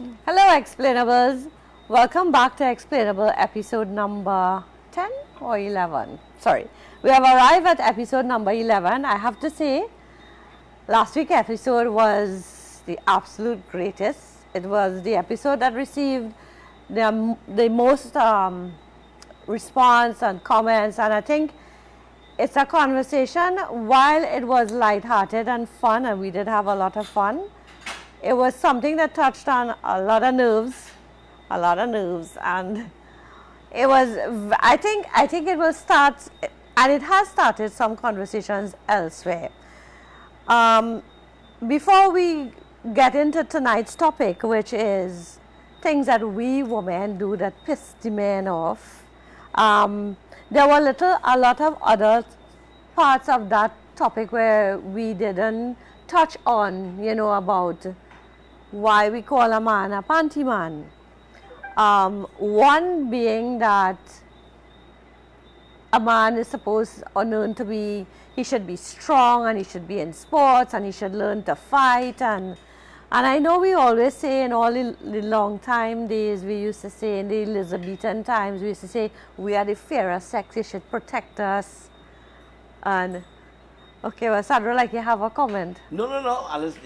Hello, Explainables. Welcome back to Explainable episode number 10 or 11. Sorry, we have arrived at episode number 11. I have to say, last week's episode was the absolute greatest. It was the episode that received the most response and comments, and I think it's a conversation. While it was lighthearted and fun, and we did have a lot of fun, it was something that touched on a lot of nerves, and it was. I think it will start, and it has started some conversations elsewhere. Before we get into tonight's topic, which is things that we women do that piss the men off, there were a lot of other parts of that topic where we didn't touch on, about why we call a man a panty man. One being that a man is supposed or known to be, he should be strong and he should be in sports and he should learn to fight. And I know we always say in all the long time days, we used to say in the Elizabethan times, we used to say we are the fairer sex, you should protect us. And okay, well, Sandra, like you have a comment. No, Alice,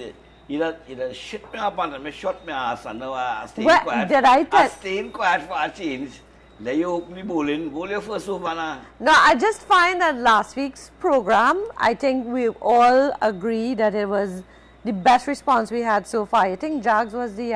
you shit me up and me shot me ass and now I stay Well, quiet. did I tell- I staying quiet for a change. Let you open me bowling. Bowl your first over now. No, I just find that last week's program, I think we all agree that it was the best response we had so far. I think Jags was the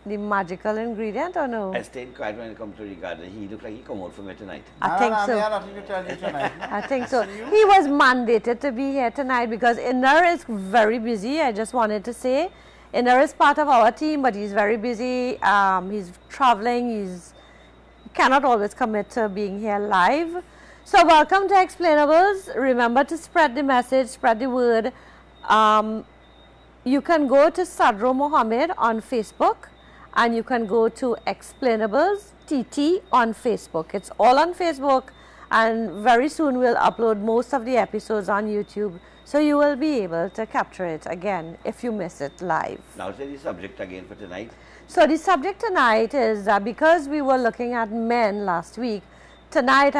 magical ingredient, or no? I stayed quiet when it comes to Ricardo. He looked like he come out for me tonight. I think so. I have nothing to tell you tonight. I think so. He was mandated to be here tonight because Inner is very busy. I just wanted to say, Inner is part of our team, but he's very busy. He's traveling. He cannot always commit to being here live. So welcome to Explainables. Remember to spread the message, spread the word. You can go to Sadro Mohammed on Facebook, and you can go to Explainables TT on Facebook. It's all on Facebook, and very soon we'll upload most of the episodes on YouTube, so you will be able to capture it again if you miss it live. Now say the subject again for tonight. So the subject tonight is that because we were looking at men last week, tonight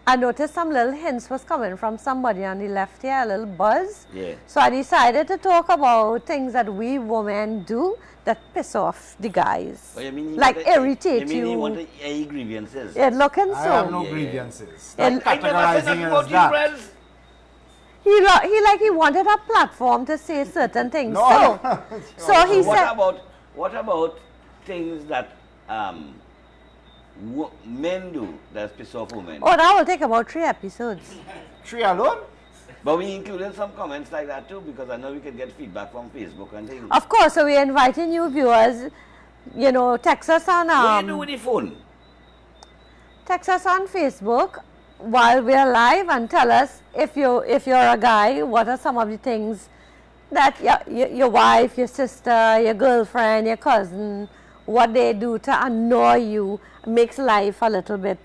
I noticed some little hints was coming from somebody on the left here, a little buzz. Yeah. So I decided to talk about things that we women do that piss off the guys. Oh, you mean he like wanted- irritate you. mean he you. wanted A grievances? It looking I have no so. grievances. And- Not I never said categorizing nothing as about you, that. friends. He wanted a platform to say certain things. No. So he said, What about things that men do that piss off women? oh, that will take about 3 episodes. 3 alone? But we included some comments like that too, because I know we can get feedback from Facebook and things. Of course, so we're inviting new viewers, text us on What do you do with the phone? text us on Facebook while we're live and tell us if you're a guy, what are some of the things that your wife, your sister, your girlfriend, your cousin, what they do to annoy you, makes life a little bit.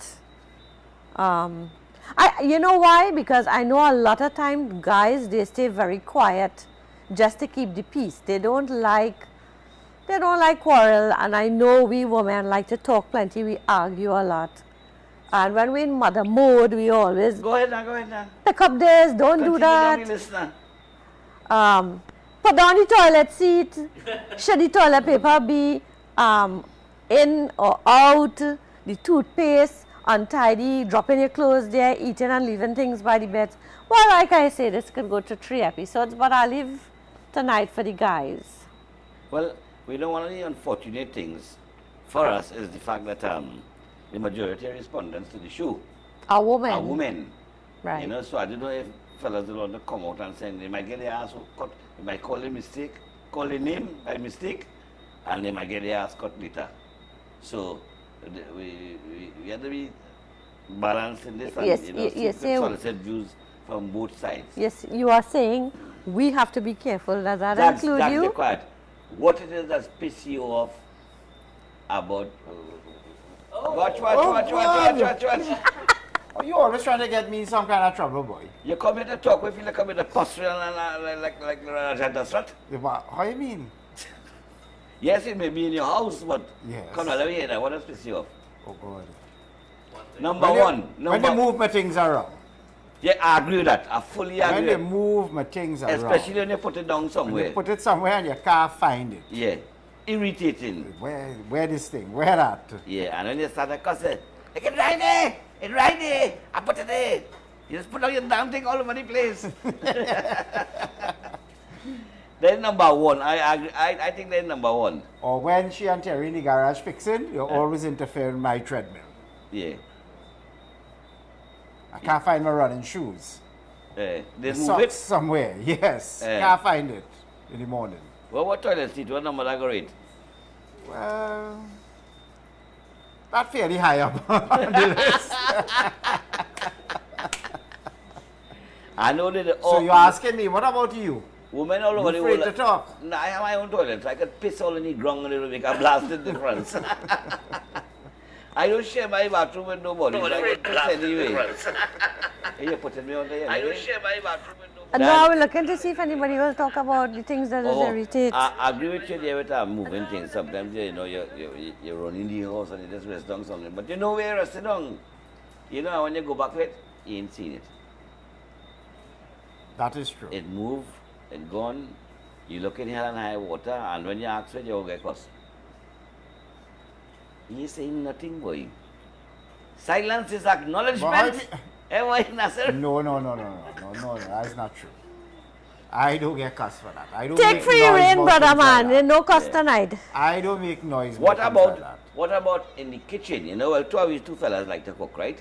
You know why? Because I know a lot of time guys, they stay very quiet just to keep the peace. They don't like quarrel, and I know we women like to talk plenty. We argue a lot. And when we're in mother mode, we always Go ahead now. pick up this, don't Continue do now, that. me listener. Put down the toilet seat. Should the toilet paper be in or out? The toothpaste, untidy, dropping your clothes there, eating and leaving things by the bed. Well, like I say, this could go to 3 episodes, but I'll leave tonight for the guys. Well, we know one of the unfortunate things for us is the fact that the majority of respondents to the show A woman. are women. Right. So I don't know if fellas will want to come out and say they might get their ass cut, they might call a name by mistake, and they might get their ass cut later. So we have to be balanced in this, and Yes, you say- solicit views from both sides. Yes, you are saying we have to be careful. Does that That's include you? quiet. What it is that's piss you off about? Watch. Oh, you always trying to get me in some kind of trouble, boy. You come here to talk with me like I'm in the posture like Rajat How you mean? Yes, it may be in your house, but Yes. come on, let me hear that. What does piss you off? Oh, God. Number When they- one. When they move my things around. Yeah, I agree with that. I fully When agree. they move my things around. Especially when you put it down When somewhere. you put it somewhere and you can't find it. Yeah. Irritating. Where this thing? Where that? Yeah, and when you start to cuss it, it's right there. It's right there. I put it there. You just put out your damn thing all over the place. Then number one. I think that's number one. Or when she and Terry in the garage fixing, you always interfere in my treadmill. Yeah. I can't find my running shoes. They The move socks it. somewhere, yes. Eh. Can't find it in the morning. Well, what toilet seat? What number I go rate? Well, that fairly high up on the list. I know that So you're asking me, what about you? women all over You the afraid world. to talk? No, I have my own toilet. So I could piss all in the ground and it'll make a blasted difference. I don't share my bathroom with nobody. So I could piss anyway. Hey, you're putting me on there. I don't share my bathroom with nobody. No, I will look into see if anybody will talk about the things that is irritate. I agree with you there with moving things. Sometimes you know you're running the house and you just rest down something. But you know where you're resting down. You know when you go back with it, you ain't seen it. That is true. It moved, it gone. You look in hell and high water, and when you ask for it, you get cussed. He is saying nothing, boy. Silence is acknowledgement. Eh, boy, Nasser? No, that's not true. I don't get cussed for that. I don't Take make free noise reign, about brother things like man. that. There's no cost tonight. I don't make noise What about things like about that. what about in the kitchen? You know, well, two fellas like to cook, right?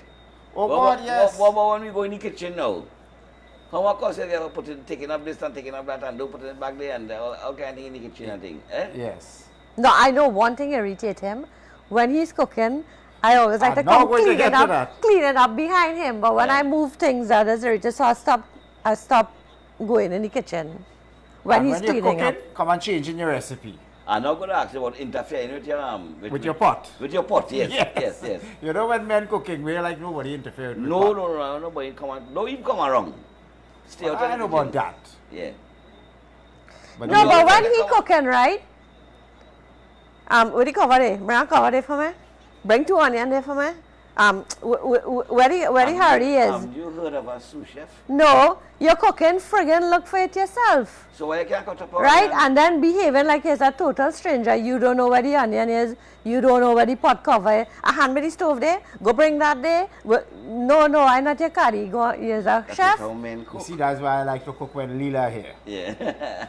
Oh, What God, about- yes. What about when we go in the kitchen now? How much cost you get taking up this and taking up that and do put it back there and all kind of thing in the kitchen and thing? Eh? Yes. No, I know one thing irritate him. When he's cooking, I always like to I'm not come going to clean get it to up, that. clean it up behind him. But when Yeah. I move things that is irritated, so I stop going in the kitchen when And he's when you're cleaning cooking, up. come and change in your recipe. I'm not going to ask you about interfering with your With your pot. With your pot, yes, yes. You know when men cooking, we're like nobody interfered with No, pot. nobody come on. Don't even come around. Stay out of I the know kitchen. about that. Yeah. But No, you- but when like he a- cooking, right? What do you cover it? Bring a cover there for me. Bring 2 onion there for me. Where the Hardy is. You heard of a sous chef? No, you're cooking, friggin' look for it yourself. So why you can't cut up a Right? onion? And then behaving like he's a total stranger. You don't know where the onion is. You don't know where the pot cover is. A hand by the stove there. Go bring that there. No, I'm not your curry. Go, you're a That is chef. how men You cook. see, that's why I like to cook when Leela here. Yeah.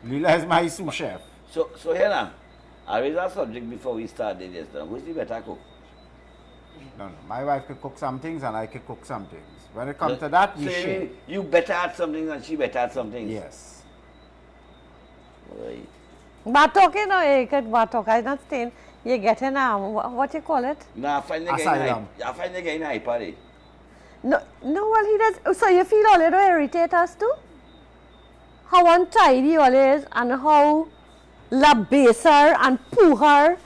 Leela is my sous chef. So here now, I raised a subject before we started this. Who's the better cook? No, my wife could cook some things and I could cook some things. When it comes to that, we So share. you better at something and she better at something. Yes. Right. Batok, you know, you get batok. I'm not saying you're getting, what you call it? No, I find the Asylum. guy in high party. No, well, he does. So you feel all little irritate us too? How untidy all is and how labaser and poor.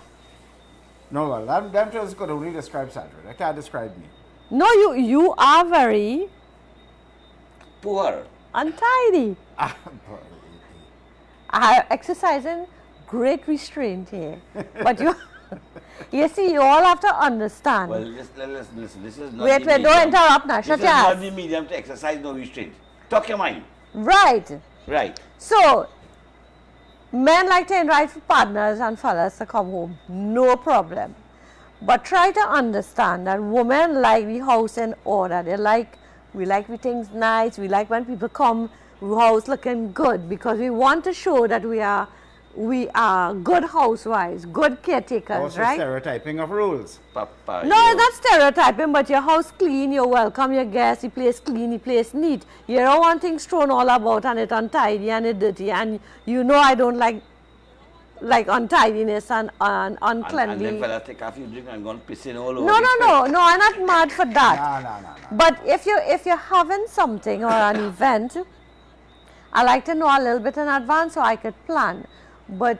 No, well, them terms could only describe Sandra. They can't describe me. No, you are very Poor. untidy. Ah, I am exercising great restraint here. But you see, you all have to understand. Well, listen. This is not Wait, the medium. don't interrupt now. This Shut is your not ass. the medium to exercise no restraint. Talk your mind. Right. Right. So, men like to invite partners and fellas to come home. No problem. But try to understand that women like the house in order. We like the things nice. We like when people come, the house looking good because we want to show that we are good housewives, good caretakers, also right? stereotyping of rules. Papa. No, it's not stereotyping, but your house clean, you welcome your guests, the place clean, the place neat. You don't want things thrown all about and it untidy and it dirty. And you know I don't like untidiness and And uncleanly. then fella take a few drink and gone pissing all over. No, the no, I'm not mad for that. No. But if you're having something or an event, I like to know a little bit in advance so I could plan. But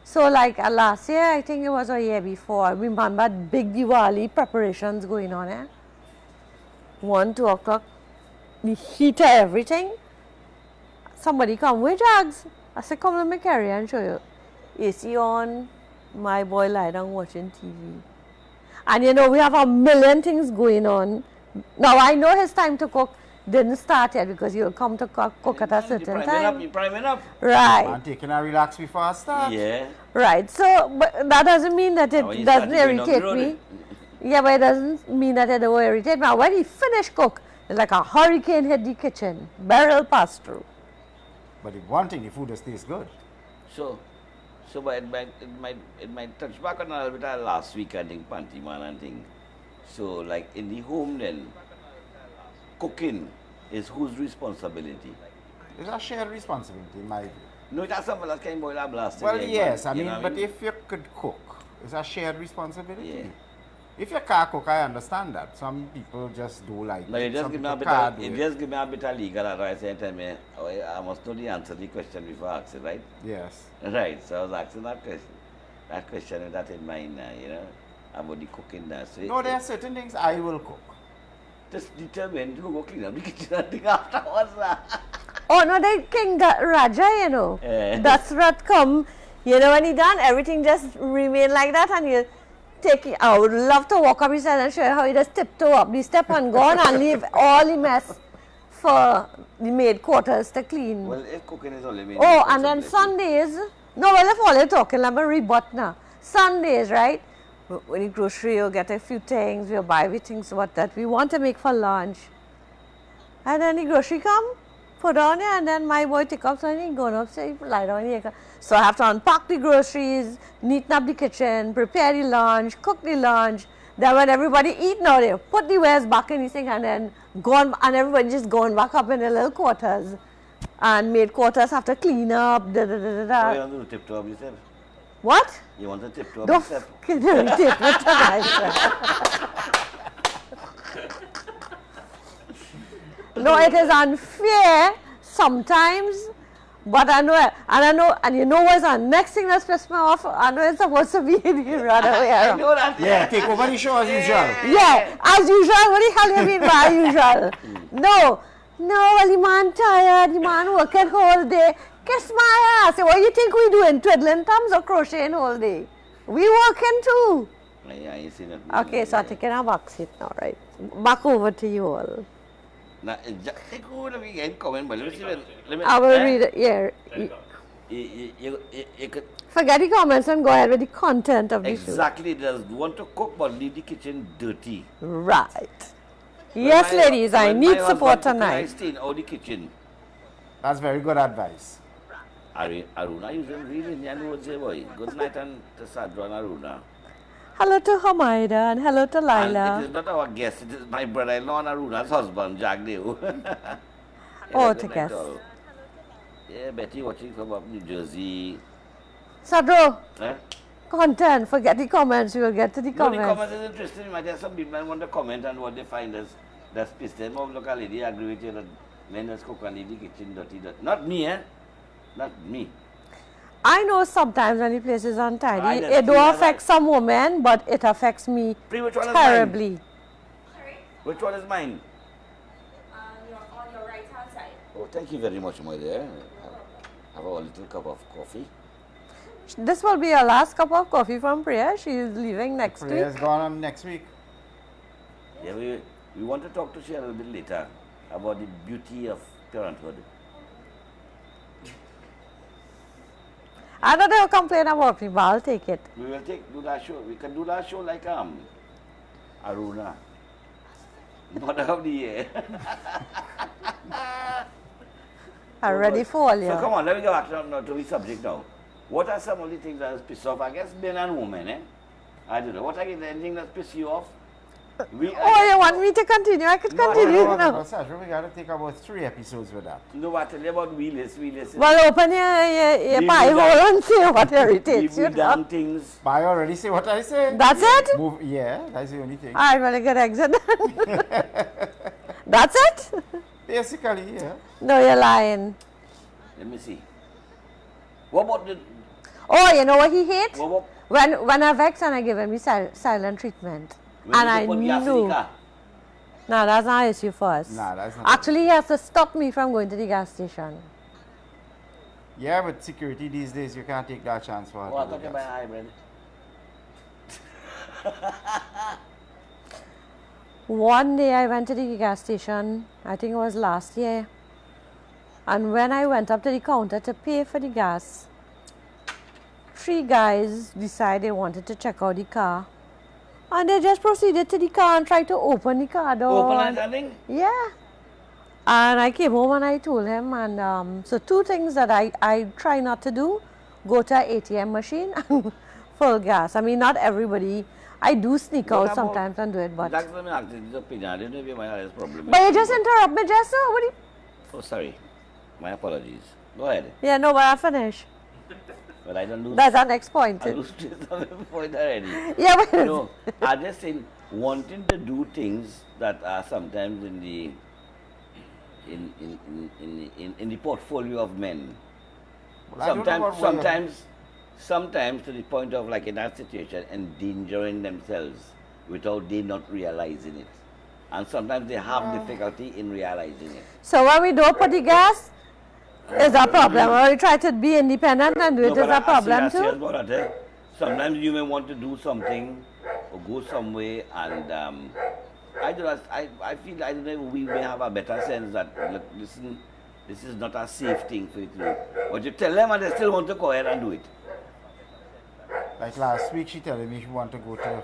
So like last year, I think it was a year before, remember big Diwali preparations going on, 1, 2 o'clock, the heater, everything. Somebody come with drugs. I said, come let me carry and show you. AC on, my boy lie down watching TV. And you know, we have a million things going on. Now I know his time to cook didn't start yet because he'll come to cook at a certain time. You priming up. Right. I'm taking a relax before I start. Yeah. Right. So, but that doesn't mean that it Now, when you doesn't start, you bring irritate down the me. road. Yeah, but it doesn't mean that it don't irritate me. Now, when he finished cook, it's like a hurricane hit the kitchen. Barrel passed through. But the one thing, the food just tastes good. So but it might touch back on a little bit of last week, I think, Panty Man and thing. So, like in the home then, cooking is whose responsibility? It's a shared responsibility in my view. No, that's something that can boil a blast. Well, again, yes, man. I You mean, know what but if you could cook, it's a shared responsibility. Yeah. If you can't cook, I understand that. Some people just do like No, you it. just Some give me a people bit can't of, do you it. just give me a bit of legal advice and tell me, oh, I must know the answer to the question before I ask it, right? Yes. Right, so I was asking that question with that in mind, you know, about the cooking there. So No, there are certain things I will cook. just determine who go clean up the kitchen and thing afterwards. Oh no, the King Raja, you know. Eh. Dasrat come, you know, when he done, everything just remain like that and you take it. I would love to walk up his side and show you how he just tiptoe up the step and go on and leave all the mess for the maid quarters to clean. Well, if cooking is only main Oh, and then responsibility. Sundays, no, well, if all you're talking, let me rebut now. Sundays, right? When you grocery, you get a few things, we'll buy things what that we want to make for lunch. And then the grocery come, put on it, and then my boy take up something, go upstairs, lie down here. So I have to unpack the groceries, neaten up the kitchen, prepare the lunch, cook the lunch. Then when everybody eat now, they put the wares back in the sink and then go on, and everybody just going back up in their little quarters. And maid quarters have to clean up, da da da da Oh, you da. want to tiptoe up yourself? What? You want to tiptoe up Don't yourself? fucking irritate me tonight. No, it is unfair sometimes, but I know, and you know what's the next thing that's pissed me off? I know it's supposed to be the other way I around. know that. Yeah, take over the show as usual. Yeah, as usual. What the hell you mean by usual? No, well, the man tired, the man working all day. Kiss my ass. What you think we doing? Twiddling thumbs or crocheting all day? We working too. Yeah, you see that. Okay, so I'm taking a back seat now, right? Back over to you all. Now, take over the weekend comment, but let me I will read it. Yeah. You could Forget the comments and go ahead with the content of the show. exactly does want to cook but leave the kitchen dirty. Right. Yes, ladies, I need support I tonight. stay in all the kitchen. That's very good advice. Aruna, you don't read in Yan would say, boy. Good night and to Sadra and Aruna. Hello to Hamaida and hello to And it Laila. is not our guest, it is my brother-in-law and Aruna's husband, Jack Deo. Oh, to guess. Yeah, Betty watching from up New Jersey. Sadro, Eh? content. Forget the comments. We will get to the No, the comments. comment is interesting. You might have some people want to comment on what they find as that's pissed them off. Look, a lady agree with you that men just cook and leave the kitchen dirty. Not me, eh? Not me. I know sometimes when the place is I untidy, just it feel don't like affect that. some women, but it affects me Pri, which one is terribly. Sorry? Which one is mine? On your right hand side. Oh, thank you very much, my dear. Have a little cup of coffee. This will be your last cup of coffee from Priya. She is leaving next week. Prayer's gone on next week. Yeah, we want to talk to you a little bit later about the beauty of parenthood. I know they will complain about me, but I'll take it. We will do that show. We can do that show like Aruna. Mother of the year. I'm ready for all you. So come on, let me go back to the subject now. What are some of the things that piss off? I guess men and women, eh? I don't know. What are anything that piss you off? Oh, you want me to continue? I could No, I continue don't now. Sasha, we got to take about 3 episodes with that. No, I tell you about we listen. Well, open your We pie do hole that. and see what irritates we you. done things. But I already say what I said. That's it? Move, yeah, that's the only thing. All right, well, I got exit. That's it? Basically, yeah. No, you're lying. Let me see. What about the... Oh, you know what he hates? What? When I vex and I give him the silent treatment. When And you I put gas in the knew. car. No, that's not an issue for us. Nah, that's not Actually, he has to stop me from going to the gas station. Yeah, but security these days, you can't take that chance for her Oh, I to thought go you buy a gas. hybrid. One day I went to the gas station, I think it was last year. And when I went up to the counter to pay for the gas, 3 guys decided they wanted to check out the car. And they just proceeded to the car and tried to open the car door. Open that thing? Yeah. And I came home and I told him, and so 2 things that I try not to do: go to an ATM machine and full gas. I mean, not everybody. I do sneak What out about- sometimes and do it, but. That's what I'm asking. This opinion. I didn't know if you might have this problem. But you just interrupt me, just so. What do you, Oh, sorry. My apologies. Go ahead. yeah, no, but I finish. But I don't lose. That's our next point. I lose trace of the point already. Yeah, but No, I just saying wanting to do things that are sometimes in the in the portfolio of men. Well, I don't know Sometimes to the point of, like in that situation, endangering themselves without they not realizing it. And sometimes they have difficulty in realizing it. so when we don't put the gas, is a problem. When we try to be independent and do it, is a problem serious too. about that, eh? Sometimes you may want to do something or go somewhere, and I feel, I don't know, we may have a better sense that, look, listen, this is not a safe thing for you to do. But you tell them and they still want to go ahead and do it. Like last week, she telling me she want to go to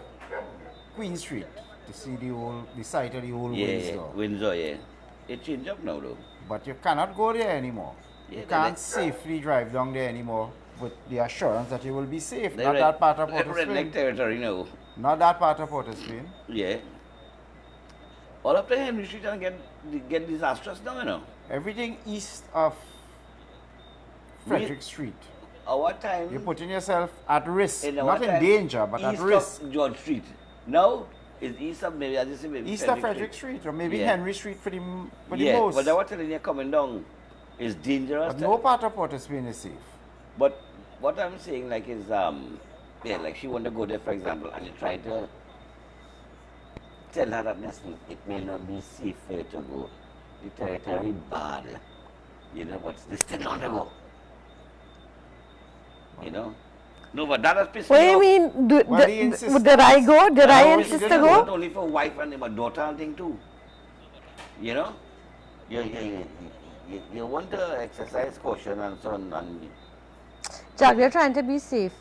Queen Street to see the site of the old Windsor. Windsor, yeah. It changed up now though. But you cannot go there anymore. Yeah, You they can't let- safely drive down there anymore with the assurance that you will be safe. They Not that part of Port of redneck Spain. territory now. Not that part of Port of Spain. Yeah. All up to Henry Street and get disastrous now, you know. Everything east of Frederick Street. Our time. You're putting yourself at risk. In our Not in time, danger, but at east risk. of George Street. Now it's east of, maybe as you say, maybe East of Frederick Street, or maybe Yeah. Henry Street for the Yeah, most. but I was telling you, coming down is dangerous. But no part of Port of Spain is safe. But what I'm saying, like, is yeah, like she want to go there, for example, and you try to tell her that listen, it may not be safe for you to go. The territory bad. You know, but they still want to go. You know? No, but that has pissed What do me you off. mean? Well, the insistence- Did I go? Did I No, insist it's to not go? only for wife and but daughter and thing too. You know? You want to exercise caution and so on. And Jack, you're trying to be safe.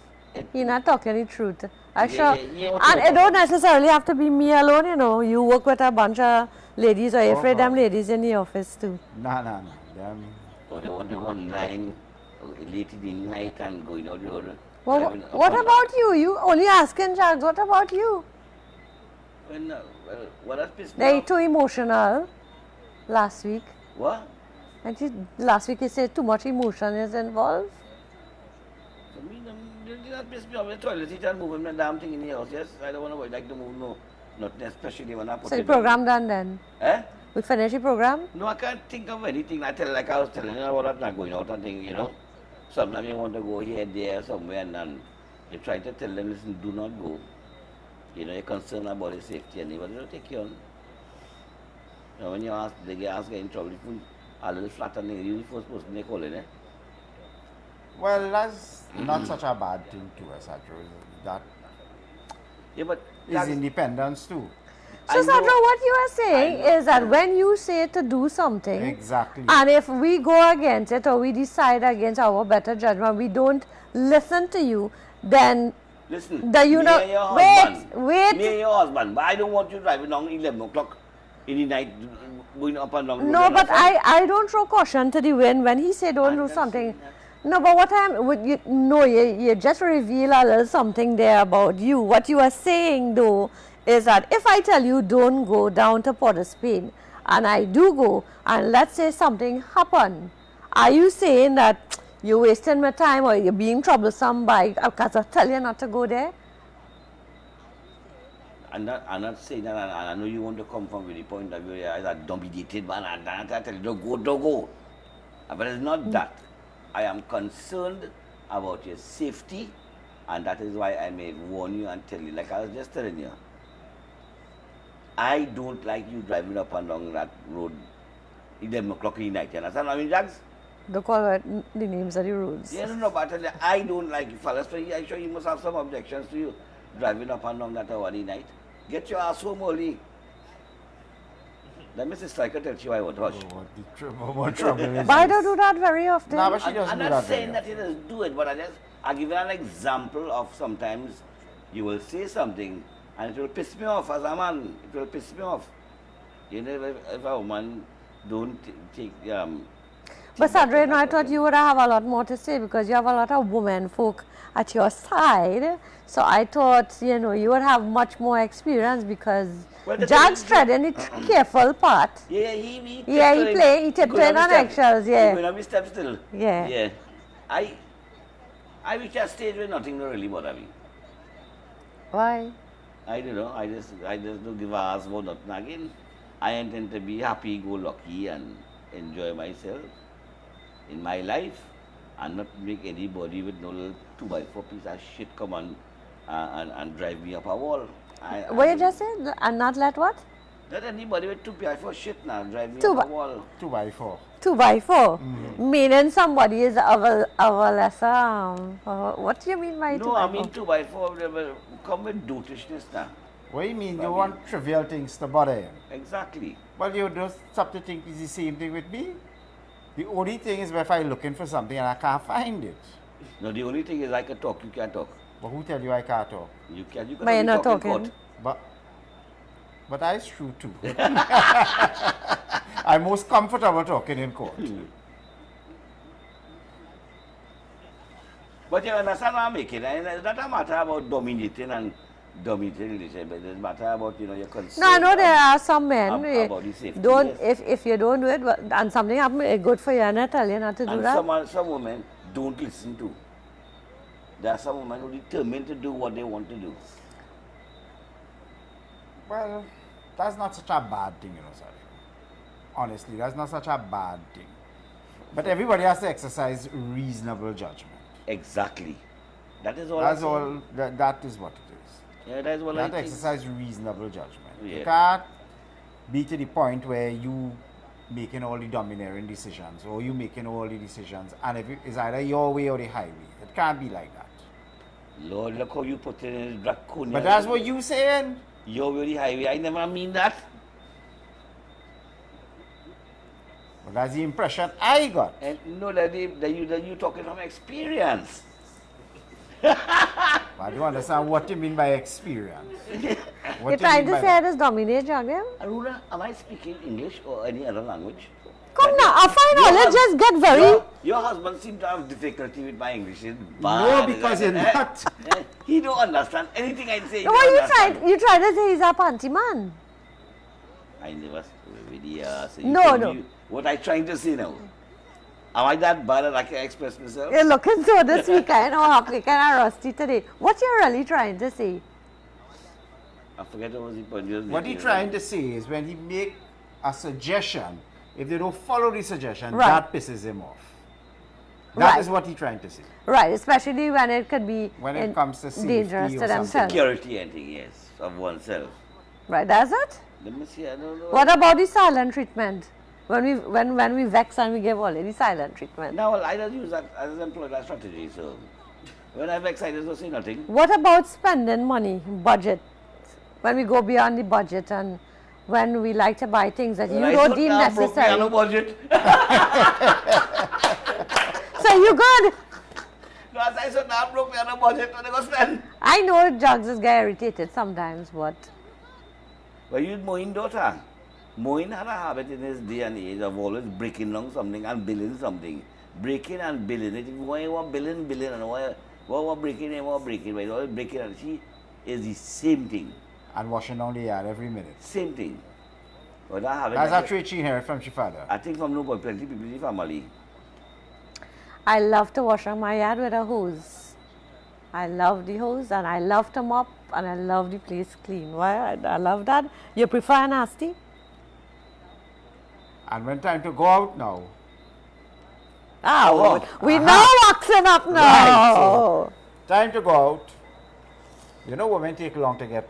You're not talking the truth. I Yeah, sure. yeah, yeah, And it don't necessarily have to be me alone, you know. You work with a bunch of ladies, or you're afraid them God. ladies in the office too. Nah. Them. or they want to go online late in the night and going out the road. Well, driving up what and about you? You only asking Jack. What about you? down. Well, what has pissed me They're off? too emotional last week. What? And last week you said too much emotion is involved. I mean, you not piss me off. The toilet seat and moving the damn thing in the house. Yes, I don't want to like to move, no. Not especially when I put So the it down. program done then. Eh? We finish the program. No, I can't think of anything. Like I was telling you about not going out and thing, you know. Sometimes you want to go here, there, somewhere, and then you try to tell them, listen, do not go. You know, you're concerned about the safety, and they will take you on. You know, when you ask, they get asked, get in trouble, you put a little flat and you're the first person they call it, eh? Well, that's not such a bad thing to us, actually. That Yeah, but is that's- independence too. So I know- Sandra, what you are saying I know. is that when you say to do something, Exactly. and if we go against it or we decide against our better judgment, we don't listen to you, then Listen, the you me know and your wait, husband, wait. Me and your husband, but I don't want you driving down 11 o'clock in the night, going up and down. the road. No, You but understand? I don't throw caution to the wind when he say don't I'm do just something. saying No, but what I'm would you no you just reveal a little something there about you. What you are saying though is that if I tell you don't go down to Port of Spain and I do go and let's say something happen, are you saying that you're wasting my time or you're being troublesome by because I tell you not to go there? I'm not saying that, and I know you want to come from the point of view that don't be dated, man, and I tell you, don't go. But it's not that. I am concerned about your safety, and that is why I may warn you and tell you, like I was just telling you, I don't like you driving up and down that road 11 o'clock in the night. You understand what I mean, Jags? Don't call it the names of the roads. Yes, no, but I tell you, I don't like you fellas. So I'm sure you must have some objections to you driving up and down that hour in the night. Get your ass home early. Let Mrs. Striker tell you I won't hush. Oh, what trouble is But I this? don't do that very often. Nah, but she doesn't I'm do not that saying very that he doesn't do it, but I give you an example of sometimes you will say something and it will piss me off as a man. It will piss me off. You know, if a woman don't take But Sandra, I thought you would have a lot more to say because you have a lot of women folk at your side. So I thought, you know, you would have much more experience because Well, the Jack's thing is- treading the careful part. Yeah, he He tiptoeing on eggshells, yeah. He going up his step still. Yeah. Yeah. I reach a stage where nothing really bother me. Why? I don't know. I just don't give a ass about nothing again. I intend to be happy, go lucky, and enjoy myself in my life, and not make anybody with no little 2x4 piece of shit come on and drive me up a wall. What you just said? And not let what? Not anybody with 2x4 shit now drive me Two up a by- wall. 2x4. 2x4. Meaning somebody is of a lesser. What do you mean by 2x4? No, I mean 2x4 they will come with dotishness now. What do you mean? You want trivial things to bother him? Exactly. Well, you just stop to think it's the same thing with me. The only thing is if I'm looking for something and I can't find it. No, the only thing is I can talk, you can't talk. But who tell you I can't talk? You can But you're only not talk in talking. court. But that's true too. I'm most comfortable talking in court. But you understand what I'm making? And it's not a matter about dominating and dominating relationship, but it's a matter about, you know, your concern. No, I know there are some men. about the safety, Don't yes. if you don't do it and something happen, it's good for you and I tell you not to do And that. some women don't listen to. There are some women who are determined to do what they want to do. Well, that's not such a bad thing, you know, sir. Honestly, that's not such a bad thing. But everybody has to exercise reasonable judgment. Exactly. That is all. That's I'm all. That is what it is. saying. Yeah, that's what You I have to think. exercise reasonable judgment. You Yeah. can't be to the point where you making all the domineering decisions or you making all the decisions and if it's either your way or the highway. It can't be like that. Lord, look how you put it in draconian. But that's what you saying. You're really highway. I never mean that. Well, that's the impression I got. And no, that you talking from experience. I don't understand what you mean by experience. What You're trying mean to by say that? it is dominate, Jagdem? Aruna, am I speaking English or any other language? Come now, I find out. Let's just get very. Your husband seems to have difficulty with my English. It's No, bad. because you're not. He don't understand anything I say. he What don't you understand. trying? You trying to say he's a panty man? I never with the so No, tell no. me what I trying to say now? Am I that bad that I can express myself? You're looking so this weekend or happy kind of rusty today. What you really trying to say? I forget what was the point. you was What he's making. trying to say is when he make a suggestion, if they don't follow the suggestion, Right. that pisses him off. That is Right. what he's trying to say. Right, especially when it could be When it comes to safety dangerous or to something. themselves. Security and thing, yes, of oneself. Right, that's it. Let me see, I don't know. What about the silent treatment? When we vex and we give already silent treatment. Now, well, I don't use that as employ that strategy, so when I'm excited, don't say nothing. What about spending money, budget? When we go beyond the budget and when we like to buy things that you I don't thought deem now broke me on a necessary. budget. So you good? No, as I said, now broke me on a budget, what I go spend? I know Jugs is get irritated sometimes, but But you Moin daughter. Moin had a habit in his day and age of always breaking down something and billing something. Breaking and billing it. Why you want billing, and why breaking and why breaking. But always breaking and she is the same thing. And washing down the yard every minute. Same thing. But that habit, That's a trait she inherited from her father. I think from no good plenty people in the family. I love to wash on my yard with a hose. I love the hose and I love to mop and I love the place clean. Why? I love that. You prefer nasty? And when time to go out now, Oh, we Uh-huh. know waxing up now. Right, so time to go out. You know women take long to get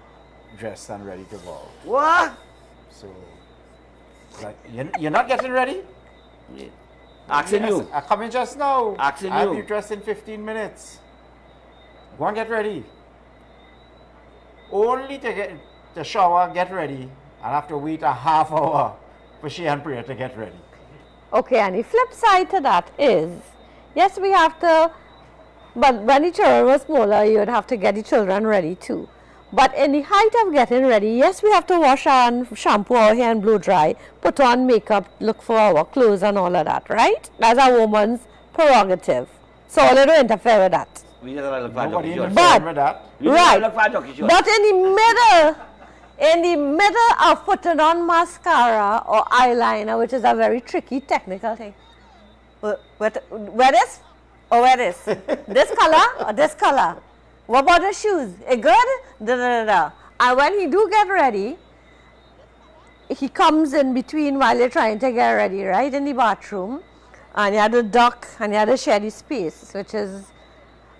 dressed and ready to go out. What? So, like, you're not getting ready? Yeah. Asking Yes, you. I come in just now. Asking I'll you. be dressed in 15 minutes. Go and get ready. Only to get to shower, get ready, and have to wait a half hour for she and Priya to get ready. Okay, and the flip side to that is, yes, we have to, but when the children were smaller, you would have to get the children ready too. But in the height of getting ready, yes, we have to wash and shampoo our hair and blow dry, put on makeup, look for our clothes and all of that, right? That's a woman's prerogative. So I don't interfere with that. We just look for Nobody jockey shorts. interfering with that. We just Right. look for jockey shorts. But in the middle of putting on mascara or eyeliner, which is a very tricky technical thing. Wear this or wear this? This color or this color? What about the shoes? It good? Da, da, da, da. And when he do get ready, he comes in between while you're trying to get ready, right, in the bathroom. And you had to duck and you had to share the space, which is,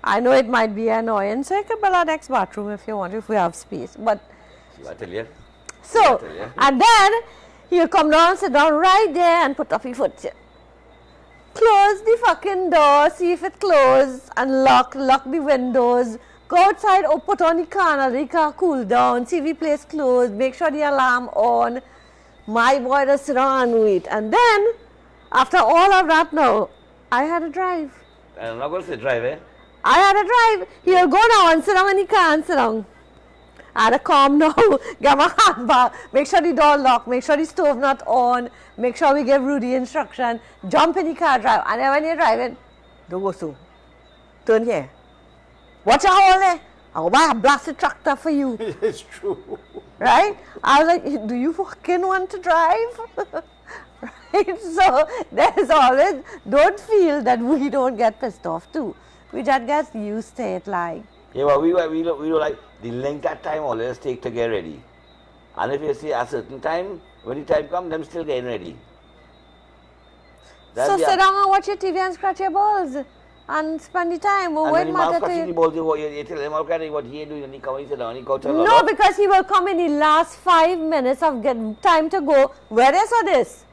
I know it might be annoying. So you can build our next bathroom if you want, if we have space. But See what I tell you? so, Yeah. and then he'll come down, sit down right there and put up his foot. Close the fucking door, see if it closed, and lock the windows. Go outside or put on the car, the car cool down, see if the place closed, make sure the alarm on. My boy just sit down and wait. And then, after all of that now, I had to drive. I'm not going to drive, eh? I had to drive. He'll go now and sit down in the car and sit down. I had to calm now, get my hand back, make sure the door locked, make sure the stove not on, make sure we give Rudy instruction, jump in the car, drive. And then when you're driving, don't go so. Turn here. Watch out hole there. I'll buy a blasted tractor for you. It's true. Right? I was like, do you fucking want to drive? Right? So there's always, don't feel that we don't get pissed off too. We just get used to it like. Yeah, but we don't like the length of time always take to get ready. And if you see a certain time, when the time comes, them still getting ready. So sit down and watch your TV and scratch your balls and spend the time. Or And what when the man matter to scratching the you? balls, you tell him what he doing, and he come and sit down, he go to the No, because he will come in the last 5 minutes of time to go. Where this or this?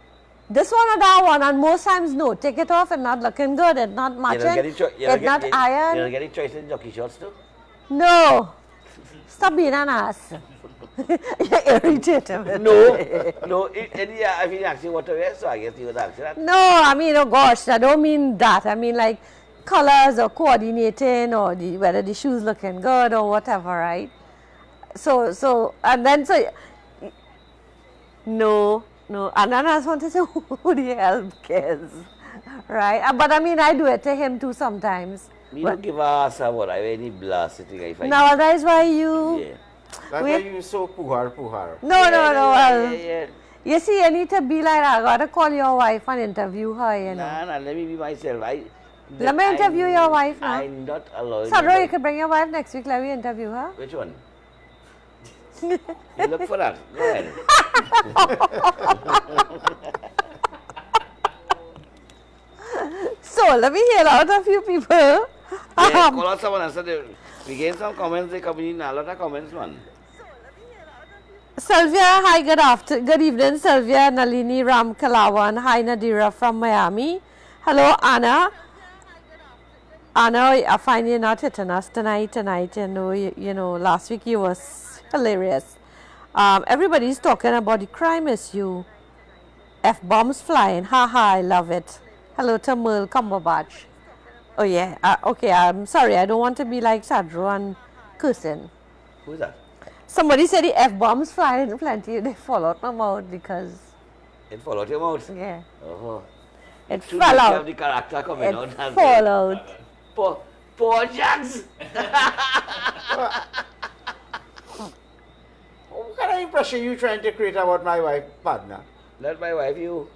This one or that one? And most times, no. Take it off and not looking good. It's not matching. It's not iron. You're getting choice in jockey shorts too? No. Stop being an ass. You're irritating. No. I mean, actually, what to wear, so I guess you would answer that. No, I mean, oh gosh, I don't mean that. I mean like colors or coordinating or whether the shoes looking good or whatever, right? So, and then no. And then I just want to say, who the hell cares? Right? But I mean, I do it to him too sometimes. Me don't give a ass about any blast sitting if I Now, that is why you... Yeah. That's Wait. why you so puhar. No. Yeah. You see, you need to be like that. I gotta call your wife and interview her, you know. Nah, let me be myself. Let me interview your wife now. I'm not allowed. Sandra, you can bring your wife next week. Let me interview her. Which one? You look for that. Go ahead. So, let me hear out a few people. Yeah, call out someone and say, we get some comments, they come in, a lot of comments, man. Sylvia, hi, good evening, Sylvia, Nalini, Ram Kalawan, hi, Nadira from Miami. Hello, Anna. Anna, I find you not hitting us tonight. You know, last week you was hilarious. Everybody's talking about the crime issue. F-bombs flying, haha, I love it. Hello to Merle Cumberbatch. Oh yeah, okay, I'm sorry, I don't want to be like Sadro and cursing. Who's that? Somebody said the F-bombs flying plenty, they fall out my mouth because, It fall out your mouth. yeah, Oh. it Too fell much out. of the character coming It out. That's fall it. out. Poor Jax. What kind of impression you trying to create about my wife, partner? Not my wife, you.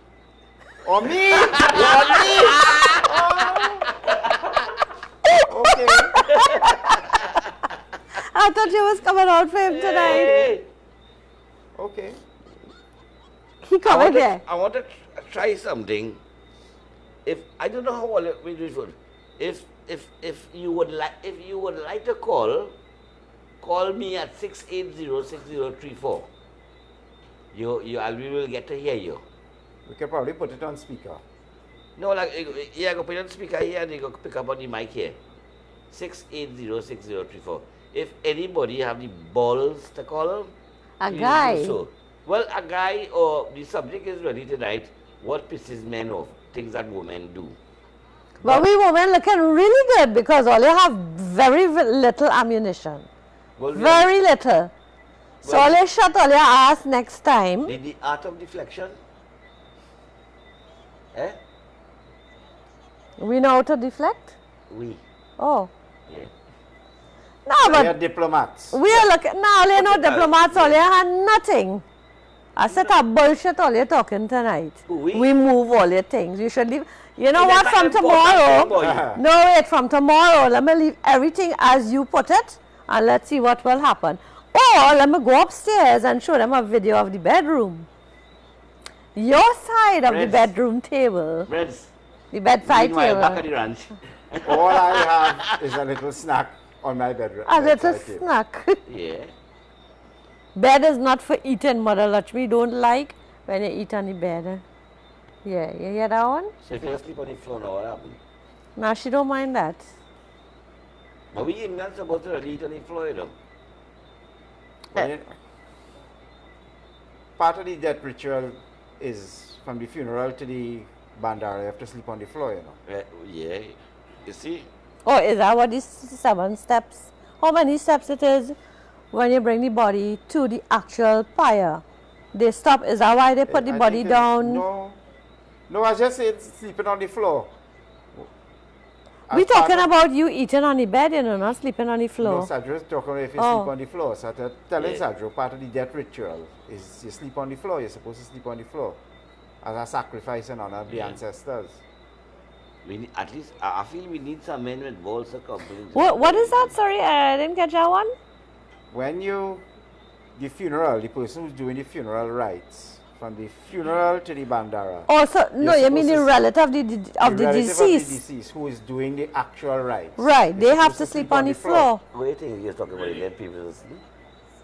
Or me? Or me? Oh. Okay. I thought you was coming out for him tonight. Hey. Okay. He coming there. I want to try something. if I don't know how all we do it. If you would like to call me at 680-6034. We will get to hear you. We can probably put it on speaker. No, like yeah, go put it on speaker here and you go pick up on the mic here. 680-6034. If anybody have the balls to call, A please guy. do so. Well, a guy or the subject is ready tonight. What pisses men off? Things that women do. But we women looking really good because all you have very little ammunition. Well, we Very little. So Well- all you shut all your ass next time. the art of deflection. Eh? We know how to deflect? We. Oh. Yeah. No, We are but diplomats. we are looking, no, all you know What about- diplomats, all you have nothing. I said a bullshit all you're talking tonight. Who, we? We move all your things. You should leave. You know Hey, what, that's from an important thing, tomorrow, boy. no wait, from tomorrow, let me leave everything as you put it and let's see what will happen. Or let me go upstairs and show them a video of the bedroom. Your side of the Friends. bedroom table, Friends, the bedside meanwhile, back at table. the ranch. All I have is a little snack on my bedroom. A little bedside table. snack. Yeah. Bed is not for eating, Mother Lakshmi. Don't like when you eat on the bed. Yeah, you hear that one? So if you sleep on the floor now, what happens? Now she don't mind that. But we ain't not supposed to really eat on the floor, you know. When you- Part of the death ritual is from the funeral to the bandara. You have to sleep on the floor, you know. Yeah. You see? Oh, is that what these 7 steps? How many steps it is when you bring the body to the actual pyre? They stop. Is that why they put the I body think it's- down? No, I just said sleeping on the floor. We As part talking of- about you eating on the bed, you know, not sleeping on the No, floor. Sadro's talking if you Oh. sleep on the floor. So I'm telling Yeah. Sadro, part of the death ritual is you sleep on the floor. You're supposed to sleep on the floor as a sacrifice in honor of the Yeah. ancestors. We need, at least, I feel we need some men with balls to come. What is that? Sorry, I didn't catch that one. When the funeral, the person who's doing the funeral rites, from the funeral to the bandara. Oh, so no, You're you mean the supposed to- relative of the relative deceased. of the deceased who is doing the actual rites. Right, They're they have supposed to sleep on the floor. What do you think you're talking about dead people? Isn't it?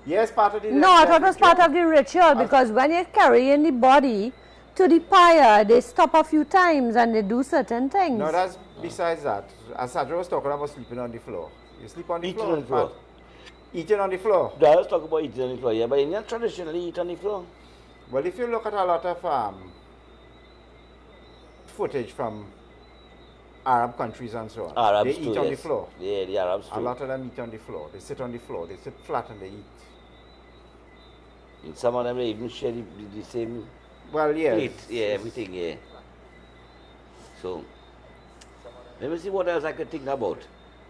Yes, part of the No, I thought it was part of the ritual because when you're carrying the body to the pyre, they stop a few times and they do certain things. No, that's besides that. As Sadra was talking about sleeping on the floor. You sleep on the Eating floor. on the floor. part- Eating on the floor. No, I was talking about eating on the floor, yeah, but in not traditionally eat on the floor. Well, if you look at a lot of footage from Arab countries and so on, Arabs they eat too, on the yes. floor. Yeah, the Arabs A too. lot of them eat on the floor. They sit on the floor. They sit flat and they eat. And some of them they even share the same Well, yes. plate. Yeah, everything, yeah. So, let me see what else I could think about.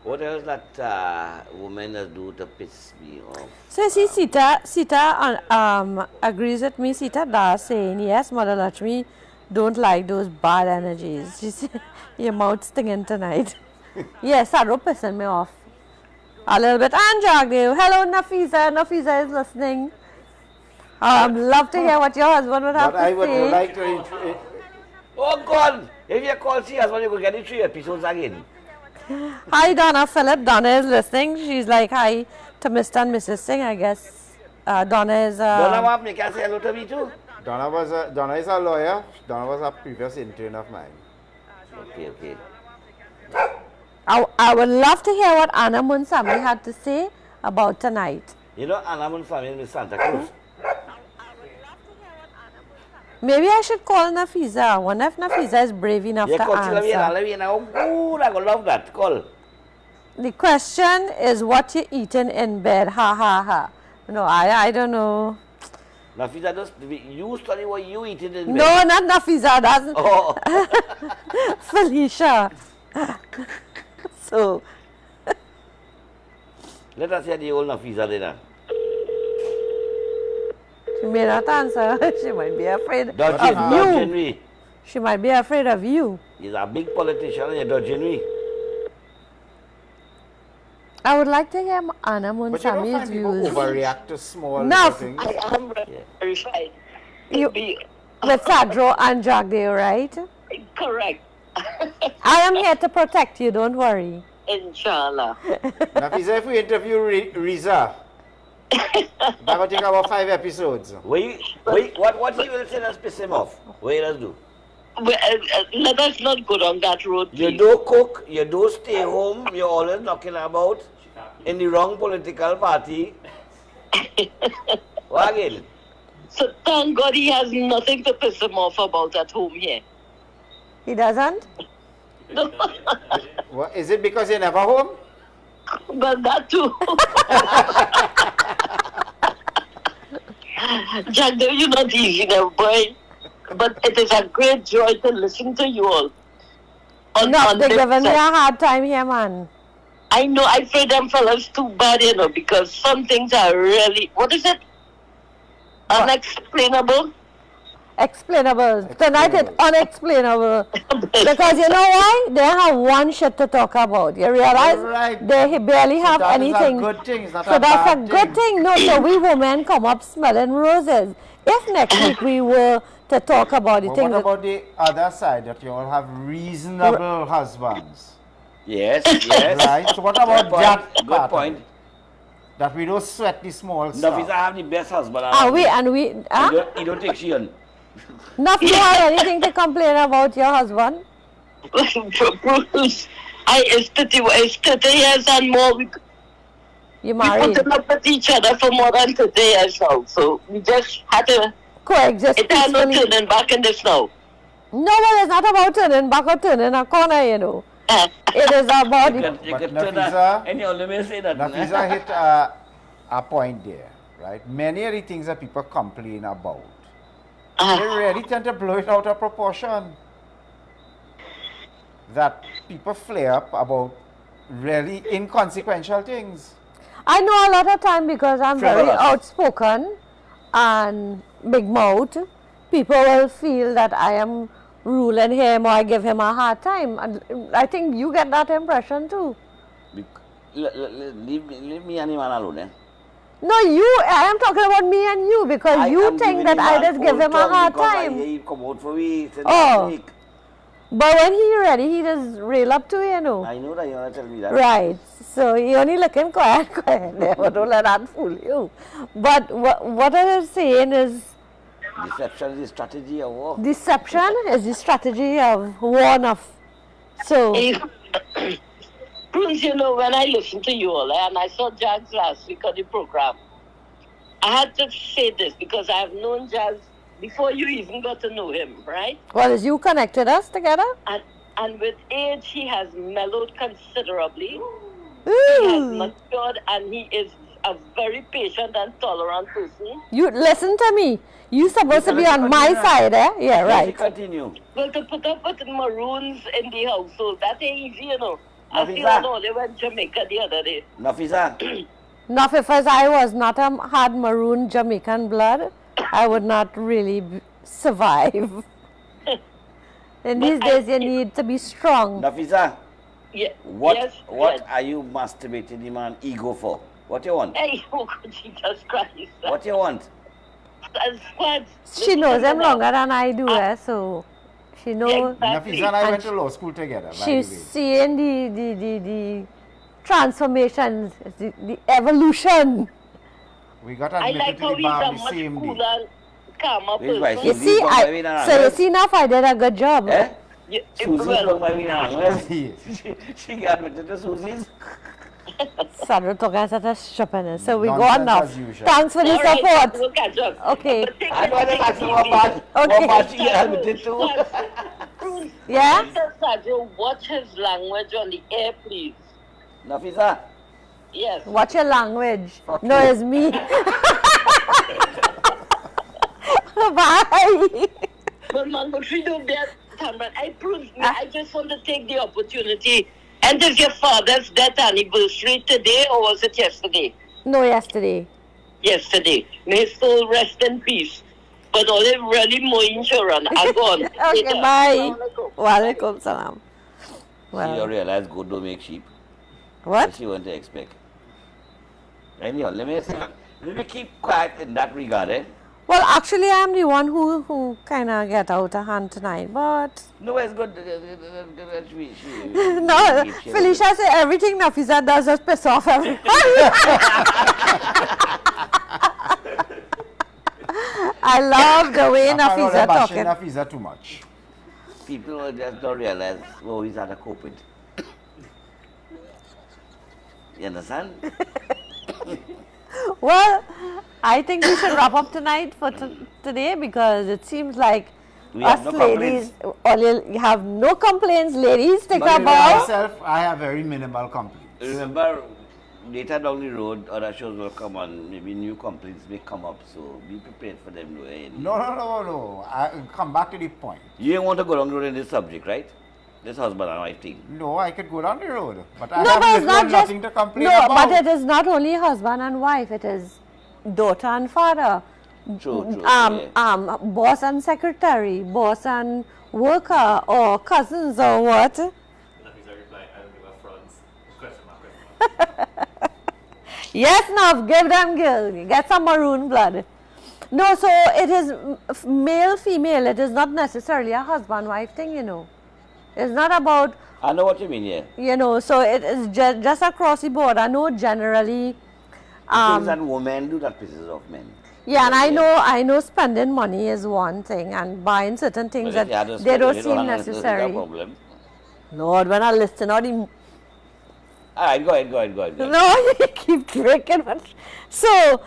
What else that women do to piss me off? So you see, Sita agrees with me. Sita does saying, yes, Mother Lakshmi don't like those bad energies. She said, your mouth stinging tonight. Yes, Sadro pissing me off a little bit. And Jagdev, hello Nafisa. Nafisa is listening. Love to hear what your husband would have But to I would say. like to. Oh God! If you call CS, when you go get the 3 episodes again. Hi Donna Phillip. Donna is listening. She's like, hi to Mr. and Mrs. Singh, I guess. Donna is... Donna want me can say hello to me too? Donna is a lawyer. Donna was a previous intern of mine. Okay. I would love to hear what Anna Munsami had to say about tonight. You know, Anamun family in Santa Cruz. Maybe I should call Nafisa. I wonder if Nafisa is brave enough Yeah, to call Chilavi and answer. Alavi and oh, I would love that. Call. The question is what you eating in bed. Ha ha ha. No, I don't know. Nafisa, just you study what you eating in bed. No, not Nafisa. That's Oh, Felicia. So, let us hear the old Nafisa later. she may not answer. She might be afraid Dodging of you. me. She might be afraid of you. He's a big politician and you're dodging me. I would like to hear Anna But you don't Munsami's find people views. overreact to small No. little things. I am verified. You- Be With Sadro and Jagdev, right? correct. I am here to protect you, don't worry. Inshallah. Nafisa, if we interview Riza, that will take about 5 episodes. What he will say that piss him off? What he does do? Well, let us not go down that road, You please. don't cook, you don't stay home, you're always knocking about in the wrong political party. What again? So thank God he has nothing to piss him off about at home here. He doesn't? What, is it because you're never home? But that too. Jack, you're not easy now, boy. But it is a great joy to listen to you all. No, they're this giving me a side. hard time here, man. I know, I feel them fellas too bad, you know, because some things are really, what is it? Unexplainable? Explainables. Tonight it's unexplainable. Because you know why? They have one shit to talk about. You realize? Right. They barely have that anything. is a good thing. It's not So a that's a bad good thing. No, so we women come up smelling roses. If next week we were to talk about the But things what about the other side, that you all have reasonable husbands? Yes, yes. Right? So what about Good that point. Good part of point. it? That we don't sweat the small Nafisa stuff. have the best husband. He don't take she on. Not you have anything to complain about your husband? Bruce, it's 30 years and more. We You married. put up with each other for more than 30 years now. So we just had to, Coexist it has no peacefully. turning back in this now. No, but it's not about turning back or turning a corner, you know. It is about You the, can But turn Nafisa- that, and you only say that. Nafisa hit a point there, right? Many of the things that people complain about, they really tend to blow it out of proportion. That people flare up about really inconsequential things. I know a lot of time because I'm very Frivolous. outspoken and big mouth. People will feel that I am ruling him or I give him a hard time. And I think you get that impression too. Leave me and him alone, eh? No, I am talking about me and you because you am think giving that him I an just give old him a tongue hard because I time. hear he come out for me since Oh. last week. But when he ready, he just rail up to you, you know. I know that you want to tell me that. Right. So you only looking quiet there, but don't let that fool you. But what I was saying is Deception is the strategy of war. deception is the strategy of war enough. So Bruce, you know, when I listened to you all, and I saw Jazz last week on the program, I had to say this because I have known Jazz before you even got to know him, right? well, as you connected us together? And with age, he has mellowed considerably. He has Ooh. matured, and he is a very patient and tolerant person. You listen to me. You supposed to be Let on me my continue. side, eh? Yeah, Let me right. continue. Well, to put up with maroons in the household, that ain't easy, you know. I Nafisa. still know they went to Jamaica the other day. Nafisa, Now, if as I was not had maroon Jamaican blood, I would not really survive. In these But I- days, you need to be strong. Nafisa, Yeah. what Yes, what yes. are you masturbating the man ego for? What you want? Hey, oh, Jesus Christ. What you want? Squad. She knows him longer than I do, eh? So she knows. Exactly. Nafisa and I And went to law school together, by the She's way. seeing the transformations, the evolution. We got I admitted like to how the he's bar a the much same cooler day. and calmer This is why person. You Susie see, from my way down so you West. see now I did a good job. Eh? Yeah, Susie well, from my way down West. Yes. She got admitted to Susie's. Sandra talking such a stupidness. So we go Nonsense on now. as usual. Thanks for the all right, support. we'll catch up. Okay. But take I it know that easy. that's what Okay. part she got admitted to. Bruce, Yeah? Mr. Sergio, watch his language on the air, please. Nafisa, Yes. Watch your language. Fuck No, you. it's me. Bye. But Mango Tree don't bear Tamran. I just want to take the opportunity. And is your father's death anniversary today or was it yesterday? No, yesterday. Yesterday. May his soul rest in peace. But all it really more insurance. I'm gone. Okay, Later. bye. Assalamualaikum. Walaikum salam. she Well, realized goat don't make sheep. what? She went to expect. Anyhow, let me keep quiet in that regard, eh? Well, actually, I'm the one who kind of get out of hand tonight, but No, it's good. no, Felicia say everything Nafisa does just piss off everyone. I love the way Nafisa talking. Nafisa too much. People just don't realize what he's had to cope with. You understand? Well, I think we should wrap up tonight for today because it seems like We us have no ladies, you have no complaints, ladies. Take But a you bow. Myself, I have very minimal complaints. Remember, later down the road, other shows will come on. Maybe new complaints may come up, so be prepared for them. No. I come back to the point. You don't want to go down the road in this subject, right? This husband and wife thing. No, I could go down the road, but I No, have but it's not just nothing to complain no, about. but it is not only husband and wife. It is daughter and father. True. Boss and secretary, boss and worker, or cousins, or what? Nafisa replied, I don't give a fronts. Question mark. Yes, now give them girl. Get some maroon blood. No, so it is male, female. It is not necessarily a husband-wife thing, you know. It's not about, I know what you mean, yeah. you know. So it is just across the board. I know generally. Things that women do that pisses off men. Yeah, and I know spending money is one thing, and buying certain things But if that you had to they spend don't it, you seem have no necessary. problem. Lord, when I listen, all the All right, go ahead. no, you keep drinking. So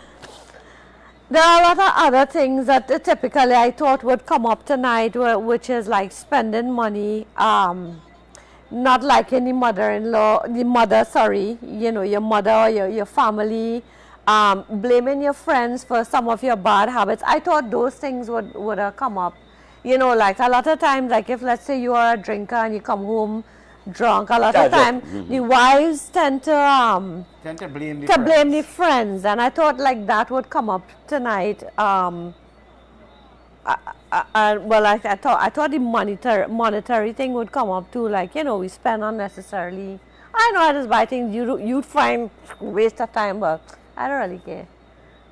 there are a lot of other things that typically I thought would come up tonight, which is like spending money, not liking the mother, sorry, you know, your mother or your family, blaming your friends for some of your bad habits. I thought those things would have come up. You know, like a lot of times, like if let's say you are a drinker and you come home drunk, a lot of time the wives tend to blame the blame the friends, and I thought like that would come up tonight. Well, I thought the monetary thing would come up too. Like, you know, we spend unnecessarily. I know I just buy things you'd find waste of time, but I don't really care.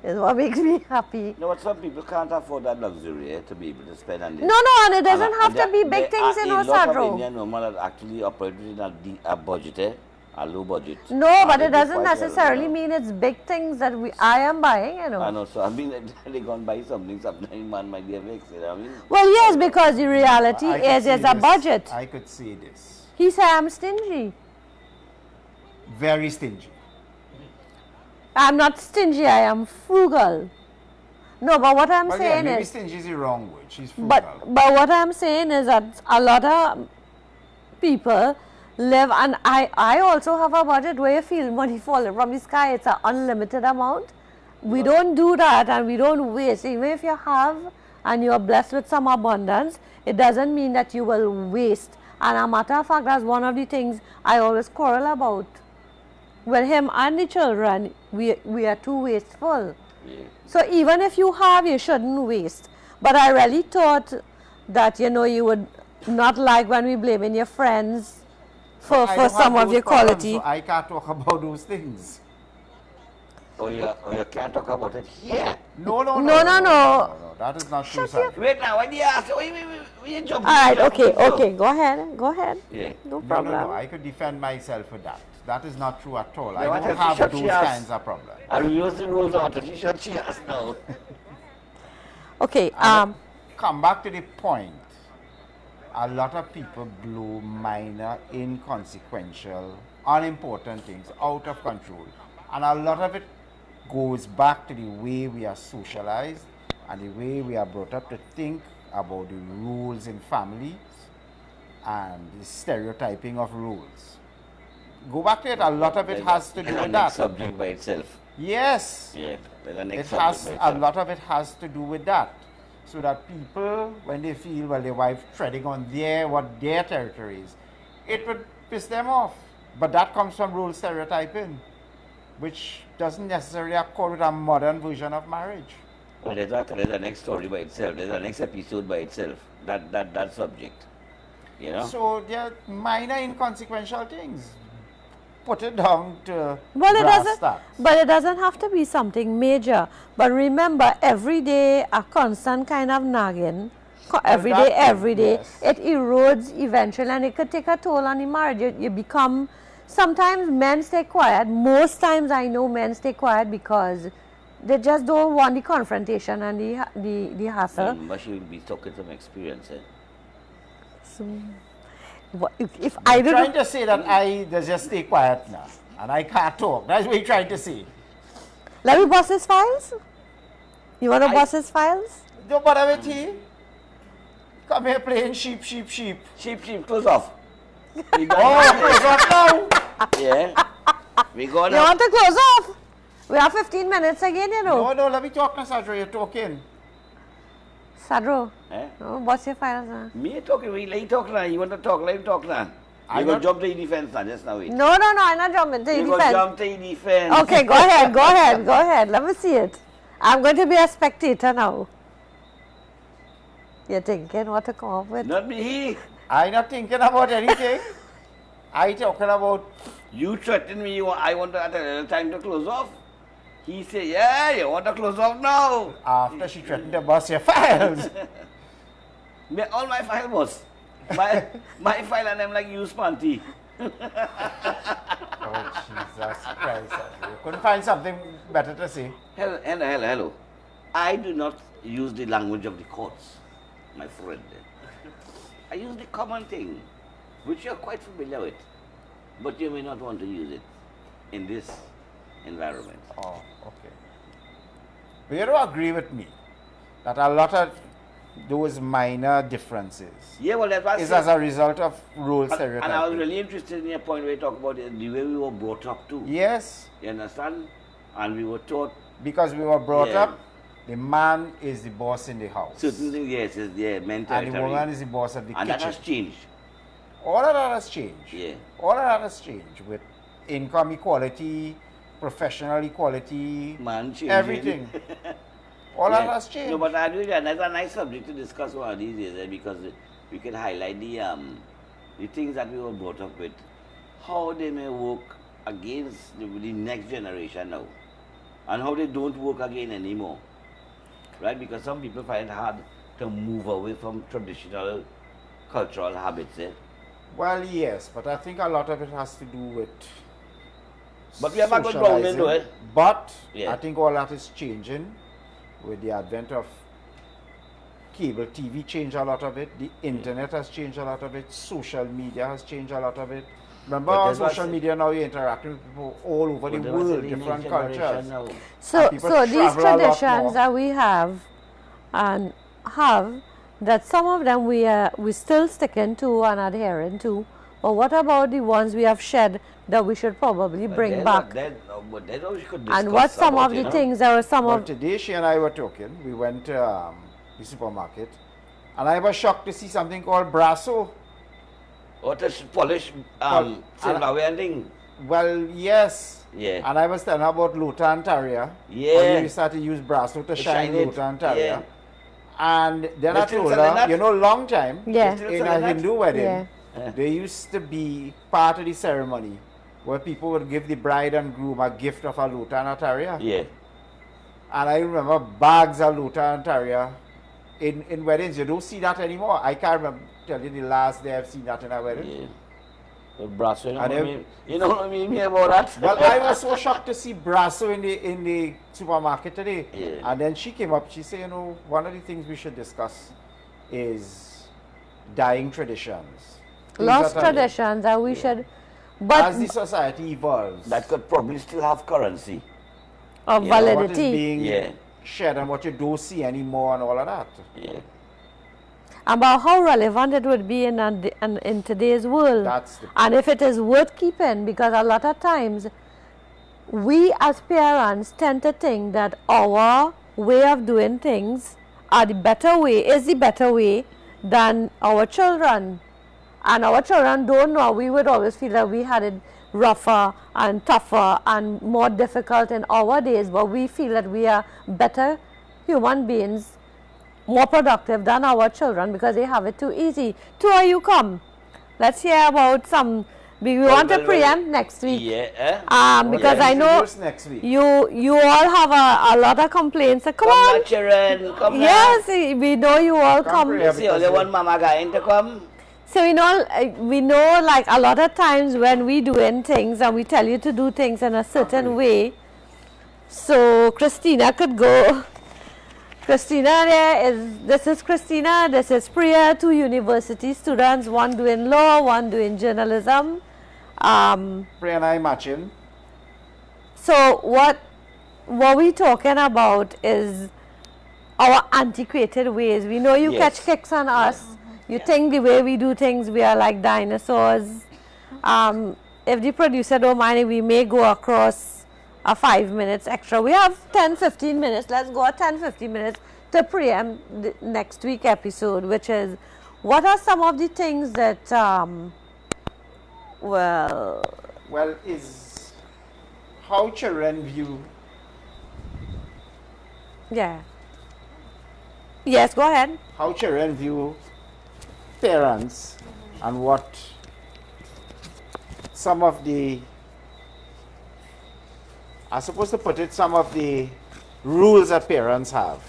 It's what makes me happy. No, but some people can't afford that luxury to be able to spend on this. No, and it doesn't have to be big things, you know, A lot of Sadro. Indian women are actually operating a budget, a low budget. No, but They it do doesn't quite well, necessarily you know. mean it's big things that I am buying, you know. I know, so I mean, they go and buy something, sometimes man might get vexed, you know what I mean? Well, yes, because the reality I could is see it's a this. budget. I could see this. He said I'm stingy. Very stingy. I'm not stingy, I am frugal. No, but what I'm Well, yeah, saying maybe is, stingy is the wrong word. She's frugal. but what I'm saying is that a lot of people live, and I also have a budget where you feel money falling from the sky. It's an unlimited amount. We don't do that, and we don't waste. Even if you have and you're blessed with some abundance, it doesn't mean that you will waste. And a matter of fact, that's one of the things I always quarrel about. With him and the children, we are too wasteful. Yeah. So even if you have, you shouldn't waste. But I really thought that, you know, you would not like when we blaming your friends for I don't some have of those your problems, quality. so I can't talk about those things. Oh, you can't talk about it here. No. That is not true, sir. Wait now, when you ask, we jump. All right, okay, go ahead. Yeah. No problem. No, I could defend myself for that. That is not true at all. I what don't if have she those shut she kinds of problems. I will use the rules out of she has now. Okay, Come back to the point. A lot of people blow minor, inconsequential, unimportant things out of control. And a lot of it goes back to the way we are socialized and the way we are brought up to think about the rules in families and the stereotyping of rules. Go back to it, a lot of it has to do with that. Subject by itself. Yes. Yeah, there's a next It has, subject by a itself. lot of it has to do with that. So that people, when they feel, well, their wife treading on what their territory is, it would piss them off. But that comes from rule stereotyping, which doesn't necessarily accord with a modern version of marriage. Well, there's a next story by itself. There's a next episode by itself. That subject. You know? So they're minor, inconsequential things. put it down to Well, brass tacks. but it doesn't have to be something major. But remember, every day a constant kind of nagging, every day, yes. it erodes eventually, and it could take a toll on the marriage. You become, sometimes men stay quiet. Most times I know men stay quiet because they just don't want the confrontation and the hassle. But she will be talking some experience. So, if I You're don't trying to say that I just stay quiet now and I can't talk. That's what you're trying to say. let me bust his files. You want to bust his files? Don't bother with he. Come here playing sheep. Sheep, close off. We got Oh, close up now. yeah. We got You want to close off? We have 15 minutes again, you know. No, let me talk now, Sadra. You're talking. Sadro, Eh? oh, what's your files now? Me talking, we let you talk now. You want to talk, let him talk now. I You got want- jump to the defense now, just now wait. No, I'm not jumping to You the got defense. jump to the defense. Okay, go ahead. Let me see it. I'm going to be a spectator now. You're thinking what to come up with? Not me, he. I'm not thinking about anything. I talking about You threatened me, I want to at a time to close off. He said, yeah, you want to close off now. after she threatened to bust your files. All my file was. My file and I'm like, use panty. Oh, Jesus Christ. You couldn't find something better to say. Hello. I do not use the language of the courts, my friend. I use the common thing, which you're quite familiar with, but you may not want to use it in this environment. Oh, okay. But you don't agree with me that a lot of those minor differences Yeah, well, that's what I is said. as a result of role And I was stereotyping. really interested in your point where you talk about the way we were brought up too. Yes, You understand? And we were taught because we were brought Yeah. up, the man is the boss in the house. certain things, yes, men And the territory. woman is the boss of the And that kitchen. has changed. All of that has changed. Yeah. All of that has changed with income equality, professional equality, Man changing. everything. All Yeah. that has changed. No, but I do that. That's a nice subject to discuss one of these days because we can highlight the things that we were brought up with, how they may work against the next generation now, and how they don't work again anymore. Right? Because some people find it hard to move away from traditional cultural habits. Well, yes, but I think a lot of it has to do with But we have a good ground into socializing. it. But Yeah. I think all that is changing with the advent of cable TV changed a lot of it, the internet has changed a lot of it, social media has changed a lot of it. Remember But on that's what social I- media now you're interacting with people all over the But there was world, a different next generation cultures. now. So, And people so these travel a lot more. traditions that we have and have, that some of them we still sticking to and adhering to, but what about the ones we have shed that we should probably But bring then back? But then we could And discuss what some about, of you the know. things that are some Well, of today she and I were talking, we went to the supermarket, and I was shocked to see something called brasso. What a polish Pol- silverware and thing. Well, yes. Yeah. And I was telling her about Luta and Tarrier. Yeah. How we started to use brasso to shine shine it. Luta and Tarrier. Yeah. And then They I still told selling her, that? you know, long time, Yeah. Still in selling a that? Hindu wedding, Yeah. there used to be part of the ceremony where people would give the bride and groom a gift of a Luta and a Tarrier. Yeah. And I remember bags of Luta and Tarrier in weddings. You don't see that anymore. I can't remember tell you the last day I've seen that in a wedding. Yeah. But brass, you know, And what I then- mean? You know what I mean about that? Well, I was so shocked to see brasso in the supermarket today. Yeah. And then she came up, she said, you know, one of the things we should discuss is dying traditions. Things lost that are- traditions that we should, but As the society evolves, That could probably still have currency. of what is validity. being Yeah. shared and what you don't see anymore and all of that. Yeah. About how relevant it would be in today's world. That's the And if it is worth keeping, because a lot of times we as parents tend to think that our way of doing things is the better way than our children. And our children don't know. We would always feel that we had it rougher and tougher and more difficult in our days, but we feel that we are better human beings, more productive than our children because they have it too easy. Two of you come. Let's hear about some We want to preempt next week. Yeah. Because Yeah, I know introduce next week. you all have a lot of complaints. So come Come on. now, children. Come Yes, we know you all Come come. Priya, now. See, only one mama going to come. So we know like a lot of times when we doing things and we tell you to do things in a certain way. So Christina could go. Christina this is Christina, this is Priya, two university students, one doing law, one doing journalism. Priya and I matching. So what we talking about is our antiquated ways. We know you Yes. catch kicks on us. You think the way we do things, we are like dinosaurs. If the producer don't mind, we may go across a 5 minutes extra. We have 10-15 minutes. Let's go at 10-15 minutes to preempt the next week episode, which is what are some of the things that Well, is how children view. yeah. Yes, go ahead. How children view parents and what some of the, I'm supposed to put it, some of the rules that parents have.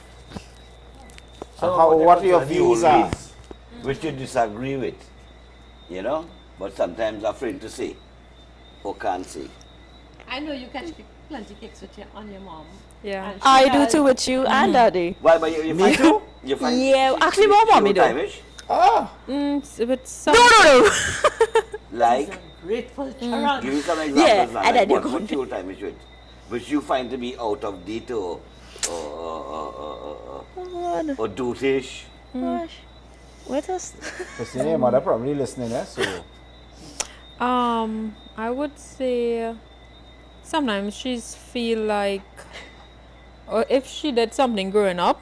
So What your the views old are. ways, which you disagree with, you know, but sometimes afraid to say or can't say. I know you catch plenty kicks on your mom. Yeah. And she I do has- too with you and daddy. Why? But you Me find too? You find Yeah, actually more mommy though. time-ish? Ah, With some No. Like, Grateful child. give me some examples Yeah, now, and like then you what fuel time is which you find to be out of date or dotish. Gosh. What else? Christina, your mother probably listening, so I would say sometimes she's feel like, or if she did something growing up,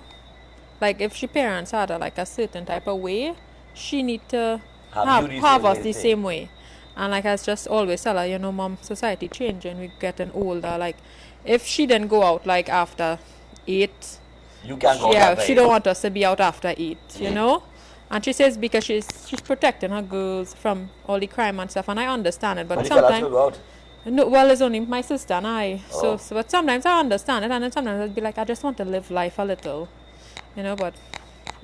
like if she parents had her like a certain type of way, she need to Have you the have same us way, the thing. same way. And like I just always tell her, you know, mom, society changing, we getting older. Like if she didn't go out like after 8, You can't go yeah, that she way. don't want us to be out after 8, you know. And she says because she's protecting her girls from all the crime and stuff, and I understand it. But But the fellas will sometimes, go out. no, well, it's only my sister and I. Oh. So, but sometimes I understand it, and then sometimes I'd be like, I just want to live life a little, you know. But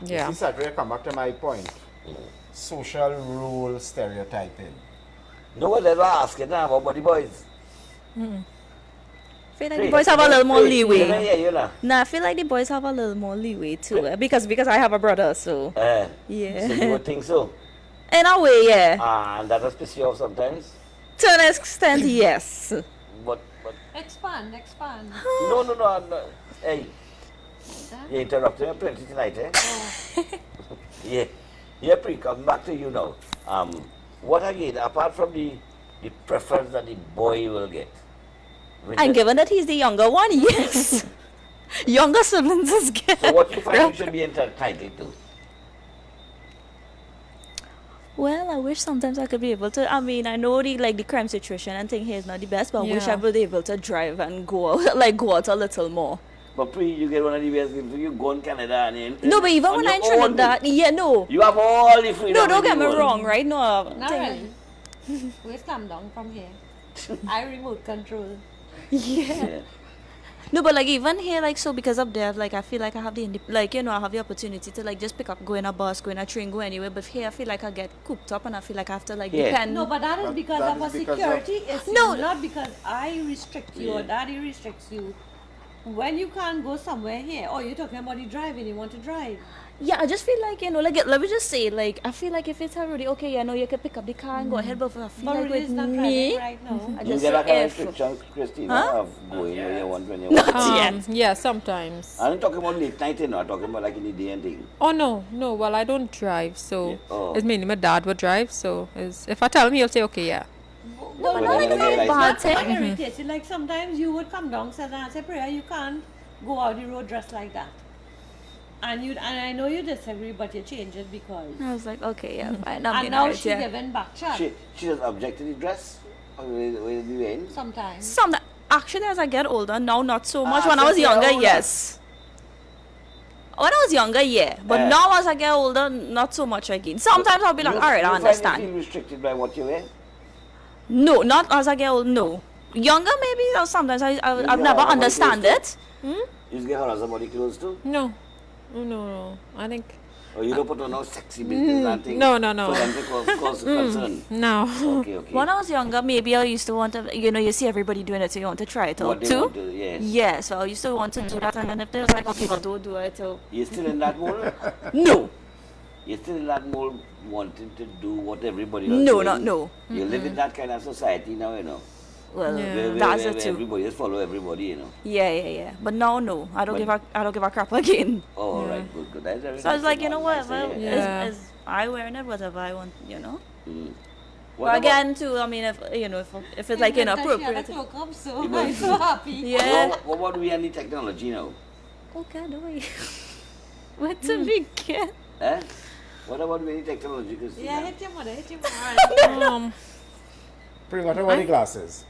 yeah, see, Saturday, come back to my point. Social role stereotyping. No one ever ask it now about the boys. I feel like the boys have a little more leeway. Yeah, you know. Nah, I feel like the boys have a little more leeway too, because I have a brother, so yeah. So you would think so. In a way, yeah. And that does piss you off sometimes. To an extent, yes. But Expand. no. Hey, you interrupted me plenty tonight, eh? Yeah, Pri, come back to you now. What again, apart from the preference that the boy will get? And given that he's the younger one, yes. Younger siblings is good. So what you find you should be entitled to? Well, I wish sometimes I could be able to. I mean, I know the crime situation and thing here is not the best, but I wish Yeah. I would be able to drive and go out, go out a little more. But Pri, you get one of the best gifts. You go in Canada and No, but even on when your I'm trying own, that, yeah, no. you have all the freedom. No, don't in get the me world. wrong, right? No. Not really. We slam down from here. I remote control. Yeah. No, but even here, so because of that, I feel like I have I have the opportunity to just pick up, go in a bus, go in a train, go anywhere. But here, I feel like I get cooped up and I feel like I have to Yeah. depend. No, but that is because that of a is because security issue. No. Not because I restrict you or Yeah. daddy restricts you. When you can't go somewhere here, or you're talking about you driving, you want to drive. Yeah, I just feel like, let me just say, I feel like if it's already okay, I know you can pick up the car and go ahead, but if I feel But like Rudy with is not me, driving right now. I You just get that say kind of F. restrictions, Christina, Huh? of going where you want when you want. yeah, sometimes. I'm not talking about late night, I'm talking about like in the day and thing. Oh no. Well, I don't drive, so Yeah. Oh. it's mainly my dad would drive. So if I tell him, he'll say okay, yeah. No, When but not you like get it's a license. bad That thing. irritates you. Like sometimes you would come downstairs and I say, Priya, you can't go out the road dressed like that. And I know you disagree, but you change it because. I was like, okay, yeah, fine. I'm And being now alright, she yeah. giving back chat She does object to the dress? Or will be wearing? sometimes. Actually, as I get older, now not so much. Ah, When I was since you're younger, older. yes. When I was younger, yeah. But Eh. now as I get older, not so much again. Sometimes I'll be like, You- alright, I you find understand. You feel restricted by what you wear? No, not as I get old. No, younger maybe. Or sometimes I've Yeah, never somebody understand close it. You get her somebody close to? No. Oh, no. I think. Or you don't put on no sexy business and things? No. For them to cause concern? No. Okay. When I was younger, maybe I used to want to, you see everybody doing it, so you want to try it What out they too. want to, yes. Yeah, so I used to want to do that, and then if there's like, okay, well, don't do it. So You're still in that mold? no, You're still in that mold wanting to do what everybody else No, doing? not no. You live in that kind of society now, you know. well, Yeah. that's where it too. everybody just follow everybody, you know. Yeah. But now, no, I don't But- give a crap again. Oh, all right, good. That's very So I was nice like, to you know know, what? nice to Well, hear. Yeah. is I wearing it, whatever I want, Mm. What But about- again, too, I mean, if it's like inappropriate. She had a cloak up, so You must I'm so happy. Yeah. What about we and the technology now? Okay, do we? What to begin? Eh? What about we and the technology, Christina? Yeah, hit your mother, hit your mother. Pretty what about the glasses?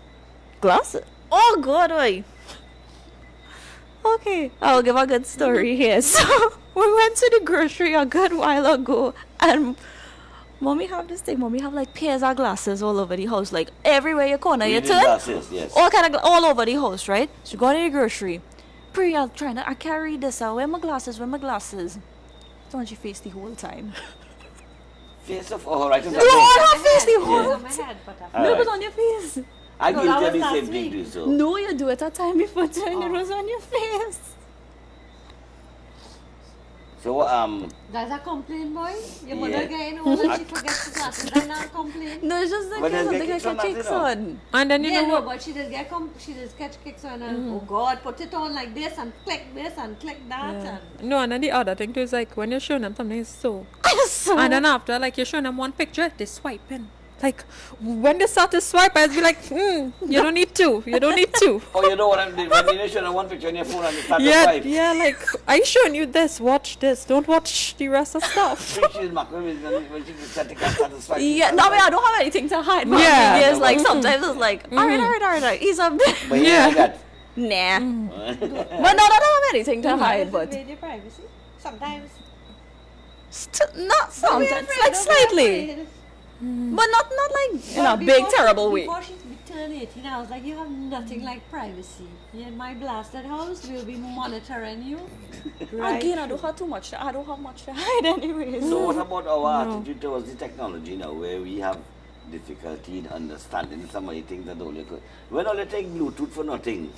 Glasses? Oh, God, wait. Okay, I'll give a good story here. So, we went to the grocery a good while ago, and Mommy have this thing. Mommy have like pairs of glasses all over the house, like everywhere you corner you Reading turn. glasses, yes. All over the house, right? So go to the grocery. Pre, I'm trying to, I carry this out. Where my glasses? It's on your face the whole time. Face of, oh, right. No, on her face the It was whole on my head, but All No, it was right. on your face. I No, guilty that of the was same last thing week. too, so. No, you do it a time before turn. It Oh. was on your face. So, That's a complaint, boy. Your mother Yeah. getting old and she forgets the glasses. That's not a complaint. No, it's just like But there's something kicks I on can that, kicks you know. on. And then you Yeah, know no, what? but she did she did catch kicks on and oh God, put it on like this and click this and click that and No, and then the other thing too is like when you're showing them something, it's so. So, And then after, like you're showing them one picture, they swipe in. Like when they start to swipe, I'd be like, you don't need to. You don't need to. oh, you know what I'm doing? When you show one picture on your phone and you start to Yeah, swipe. yeah. Like I'm showing you this. Watch this. Don't watch the rest of stuff. She's mackerel when she start to swipe. yeah, no, I mean, I don't have anything to hide. But Yeah. yeah, it's like sometimes it's like, all right, he's up there. But yeah, I got. Nah. But no, I don't have anything to hide. But invade your privacy. Sometimes. not sometimes, like slightly. But not like in a big terrible way. Before she turned 18, I was like, you have nothing like privacy. In my blasted house, we'll be monitoring you. Again, I don't have too much. I don't have much to hide anyways. So what about our attitude towards the technology now, where we have difficulty in understanding some of the things that only could. When all you take Bluetooth for nothing,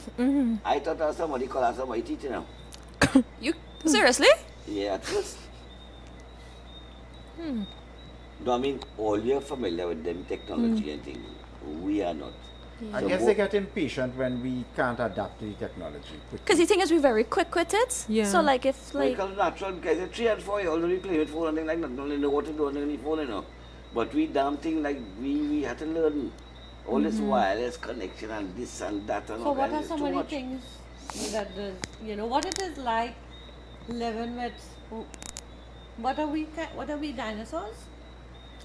I thought somebody called us somebody teacher now. You seriously? Yeah, at first. No, I mean, all you're familiar with them technology and things. We are not. I So guess mo- they get impatient when we can't adapt to the technology. Because the thing is, we're very quick with it. Yeah. So like if like Because natural guys are 3 and 4 years old, we play with phone and things like that. Don't really know what to do on the phone, you know. But we damn thing like we had to learn all this wireless connection and this and that and So all what that. are It's some too of the much. things that what it is like living with what are we dinosaurs?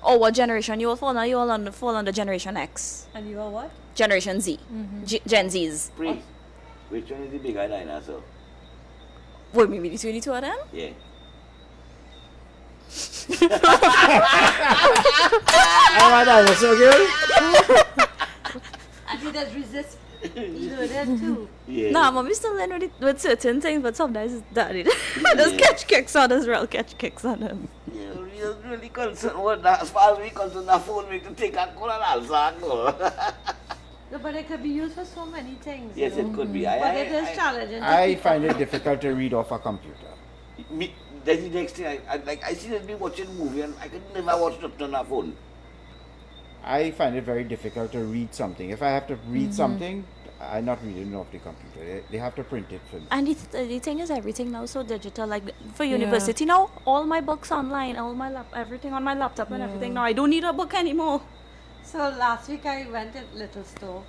oh, what generation you all fall on? You all fall under Generation X, And you are what? Generation Z, Gen Zs. Pre, which one is the bigger dinosaur? Wait, maybe between the two of them? Yeah. Oh my dinosaur girl! And he does resist learning too. Yeah. Nah, mommy still in with certain things, but sometimes it's daddy. Just Yeah. catch kicks on us, real catch kicks on him. Yeah, we are really concerned what that, as far as we concerned, the phone we can take and call and answer. No, but it could be used for so many things. Yes, you know. it could be. But it is challenging. to I keep find up it difficult to read off a computer. Me, that's the next thing. I see that me watching movie and I could never watch it on a phone. I find it very difficult to read something. If I have to read something, I'm not reading it off the computer. They have to print it for me. And the thing is, everything now so digital. Like for university now, all my books online, all my everything on my laptop and everything. Now I don't need a book anymore. So last week I went to little store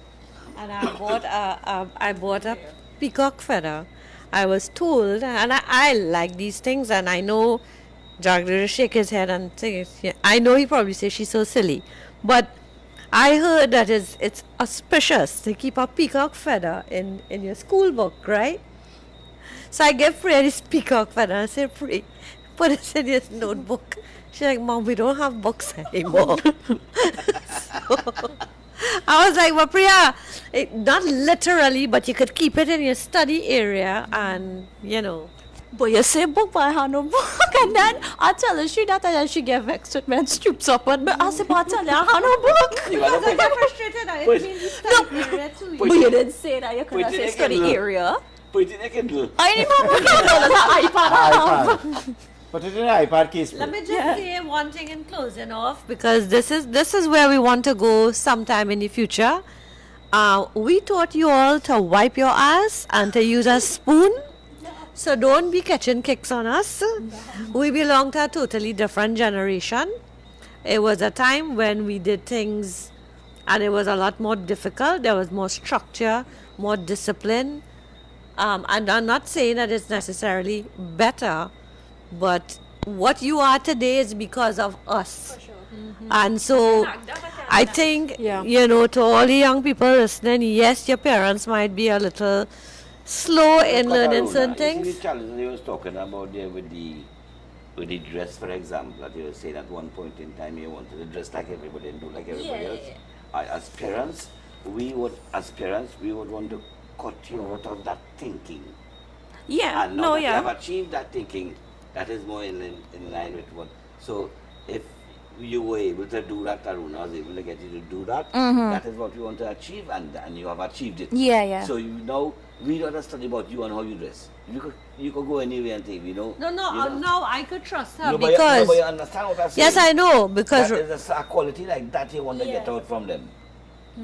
and I bought a peacock feather. I was told, and I like these things, and I know Jack will shake his head and say, yeah, I know he probably says she's so silly, but I heard that it's auspicious to keep a peacock feather in your school book, right? So I give Priya this peacock feather and I say, Priya, put it in your notebook. She's like, Mom, we don't have books anymore. I was like, well, Priya, not literally, but you could keep it in your study area and, But you say book by hand no book, and then I tell her she that, and then she get vexed with me and stoops up on me. I say, but I tell her I have no book. You gotta Because I put- get frustrated. I Put- mean, the study area too. But you didn't say that. You could Put have it said in study Kindle. area. Put it in a Kindle. I didn't have a Kindle. That's an iPad. I have. iPad. Put it in an iPad case. Let me just say one thing in closing off, because this is where we want to go sometime in the future. We taught you all to wipe your ass and to use a spoon. So don't be catching kicks on us. We belong to a totally different generation. It was a time when we did things and it was a lot more difficult. There was more structure, more discipline. And I'm not saying that it's necessarily better, but what you are today is because of us. And so I think, Yeah. to all the young people listening, yes, your parents might be a little slow in learning certain You see things. the challenge he was talking about there with the dress, for example, that you were saying at one point in time you wanted to dress like everybody and do like everybody else. As parents, we would want to cut you out of that thinking. Yeah. And now No. that you Yeah. have achieved that thinking, that is more in line with what. So if you were able to do that, Aruna was able to get you to do that, that is what you want to achieve, and you have achieved it. Yeah. Yeah. So you now we don't have to study about you and how you dress. You could go anywhere and take, No, you no, I could trust her No, but you because understand what I'm saying? yes, I know because That is a quality like that you want to get out from them.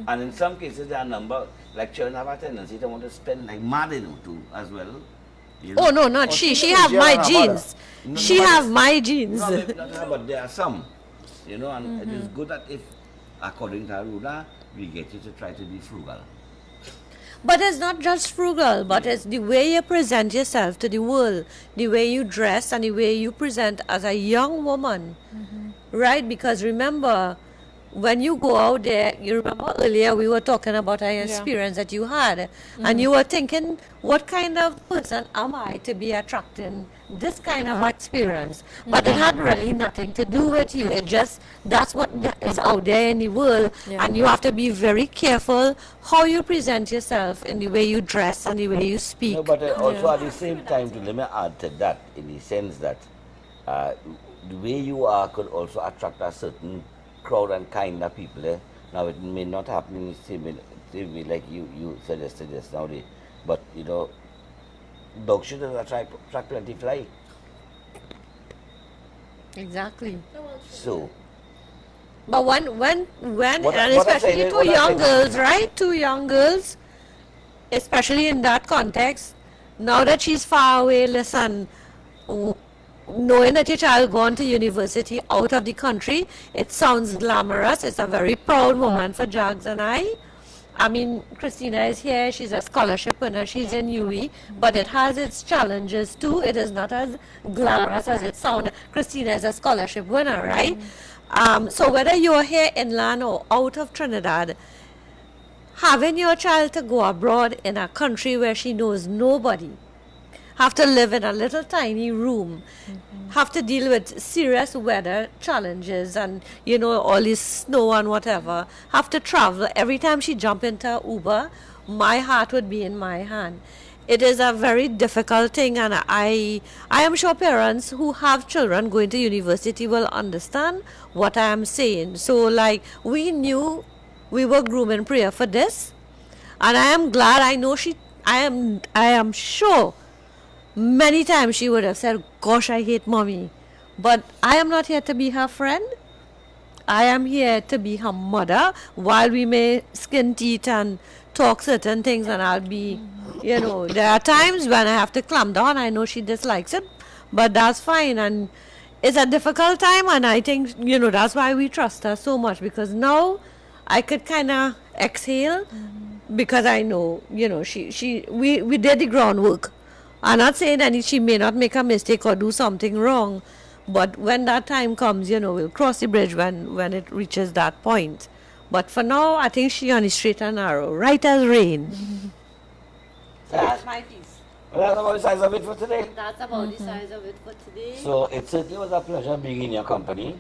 And in some cases, there are a number, like children have a tendency to want to spend like mad, too, as well. oh no, not she. She have yeah, my her genes. No, She but have it's- my genes. No, maybe not her, but there are some, and it is good that if, according to Aruna, we get you to try to be frugal. But it's not just frugal, but it's the way you present yourself to the world, the way you dress and the way you present as a young woman. Right? Because remember, when you go out there, you remember earlier we were talking about an experience that you had, and you were thinking, what kind of person am I to be attracting this kind of experience? But it had really nothing to do with you. It just, that's what is out there in the world, and you have to be very careful how you present yourself in the way you dress and the way you speak. No, but also at the same time, let me add to that, in the sense that the way you are could also attract a certain crowd and kind of people. Now, it may not happen in the same way like you suggested just now, but dog should attract plenty fly. Exactly. So, But when What- and what I'm especially saying- two what I'm young saying- girls, right? Two young girls, especially in that context. Now that she's far away, listen, knowing that your child gone to university out of the country, it sounds glamorous. It's a very proud moment for Jags and I. I mean, Christina is here. She's a scholarship winner. She's in UE, but it has its challenges too. It is not as glamorous as it sounds. Christina is a scholarship winner, right? So whether you're here inland or out of Trinidad, having your child to go abroad in a country where she knows nobody, have to live in a little tiny room, have to deal with serious weather challenges and, all this snow and whatever, have to travel. Every time she jump into Uber, my heart would be in my hand. It is a very difficult thing, and I am sure parents who have children going to university will understand what I am saying. So, like, we knew we were grooming Priya for this, and I am glad. I am sure many times she would have said, gosh, I hate mommy. But I am not here to be her friend. I am here to be her mother. While we may skin teeth and talk certain things, and I'll be, there are times when I have to clamp down. I know she dislikes it, but that's fine. And it's a difficult time, and I think, that's why we trust her so much, because now I could kind of exhale because I know, we did the groundwork. I'm not saying that she may not make a mistake or do something wrong, but when that time comes, we'll cross the bridge when it reaches that point. But for now, I think she's on the straight and narrow, right as rain. That's my piece. well, that's about the size of it for today. That's about the size of it for today. So it certainly was a pleasure being in your company.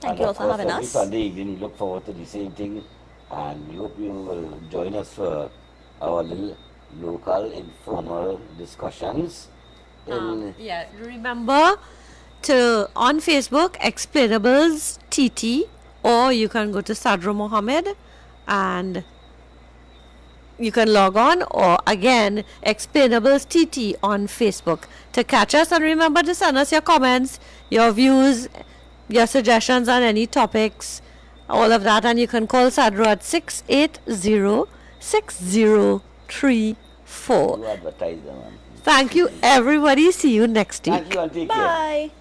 Thank And you all of for course, having every us. Sunday evening, we look forward to the same thing and we hope you will join us for our little local informal discussions. Yeah, remember to on Facebook Explainables TT, or you can go to Sadra Mohammed and you can log on, or again Explainables TT on Facebook to catch us. And remember to send us your comments, your views, your suggestions on any topics, all of that. And you can call Sadra at 680-6034. You advertise them. Thank you everybody. See you next week. Thank you and take care. Bye.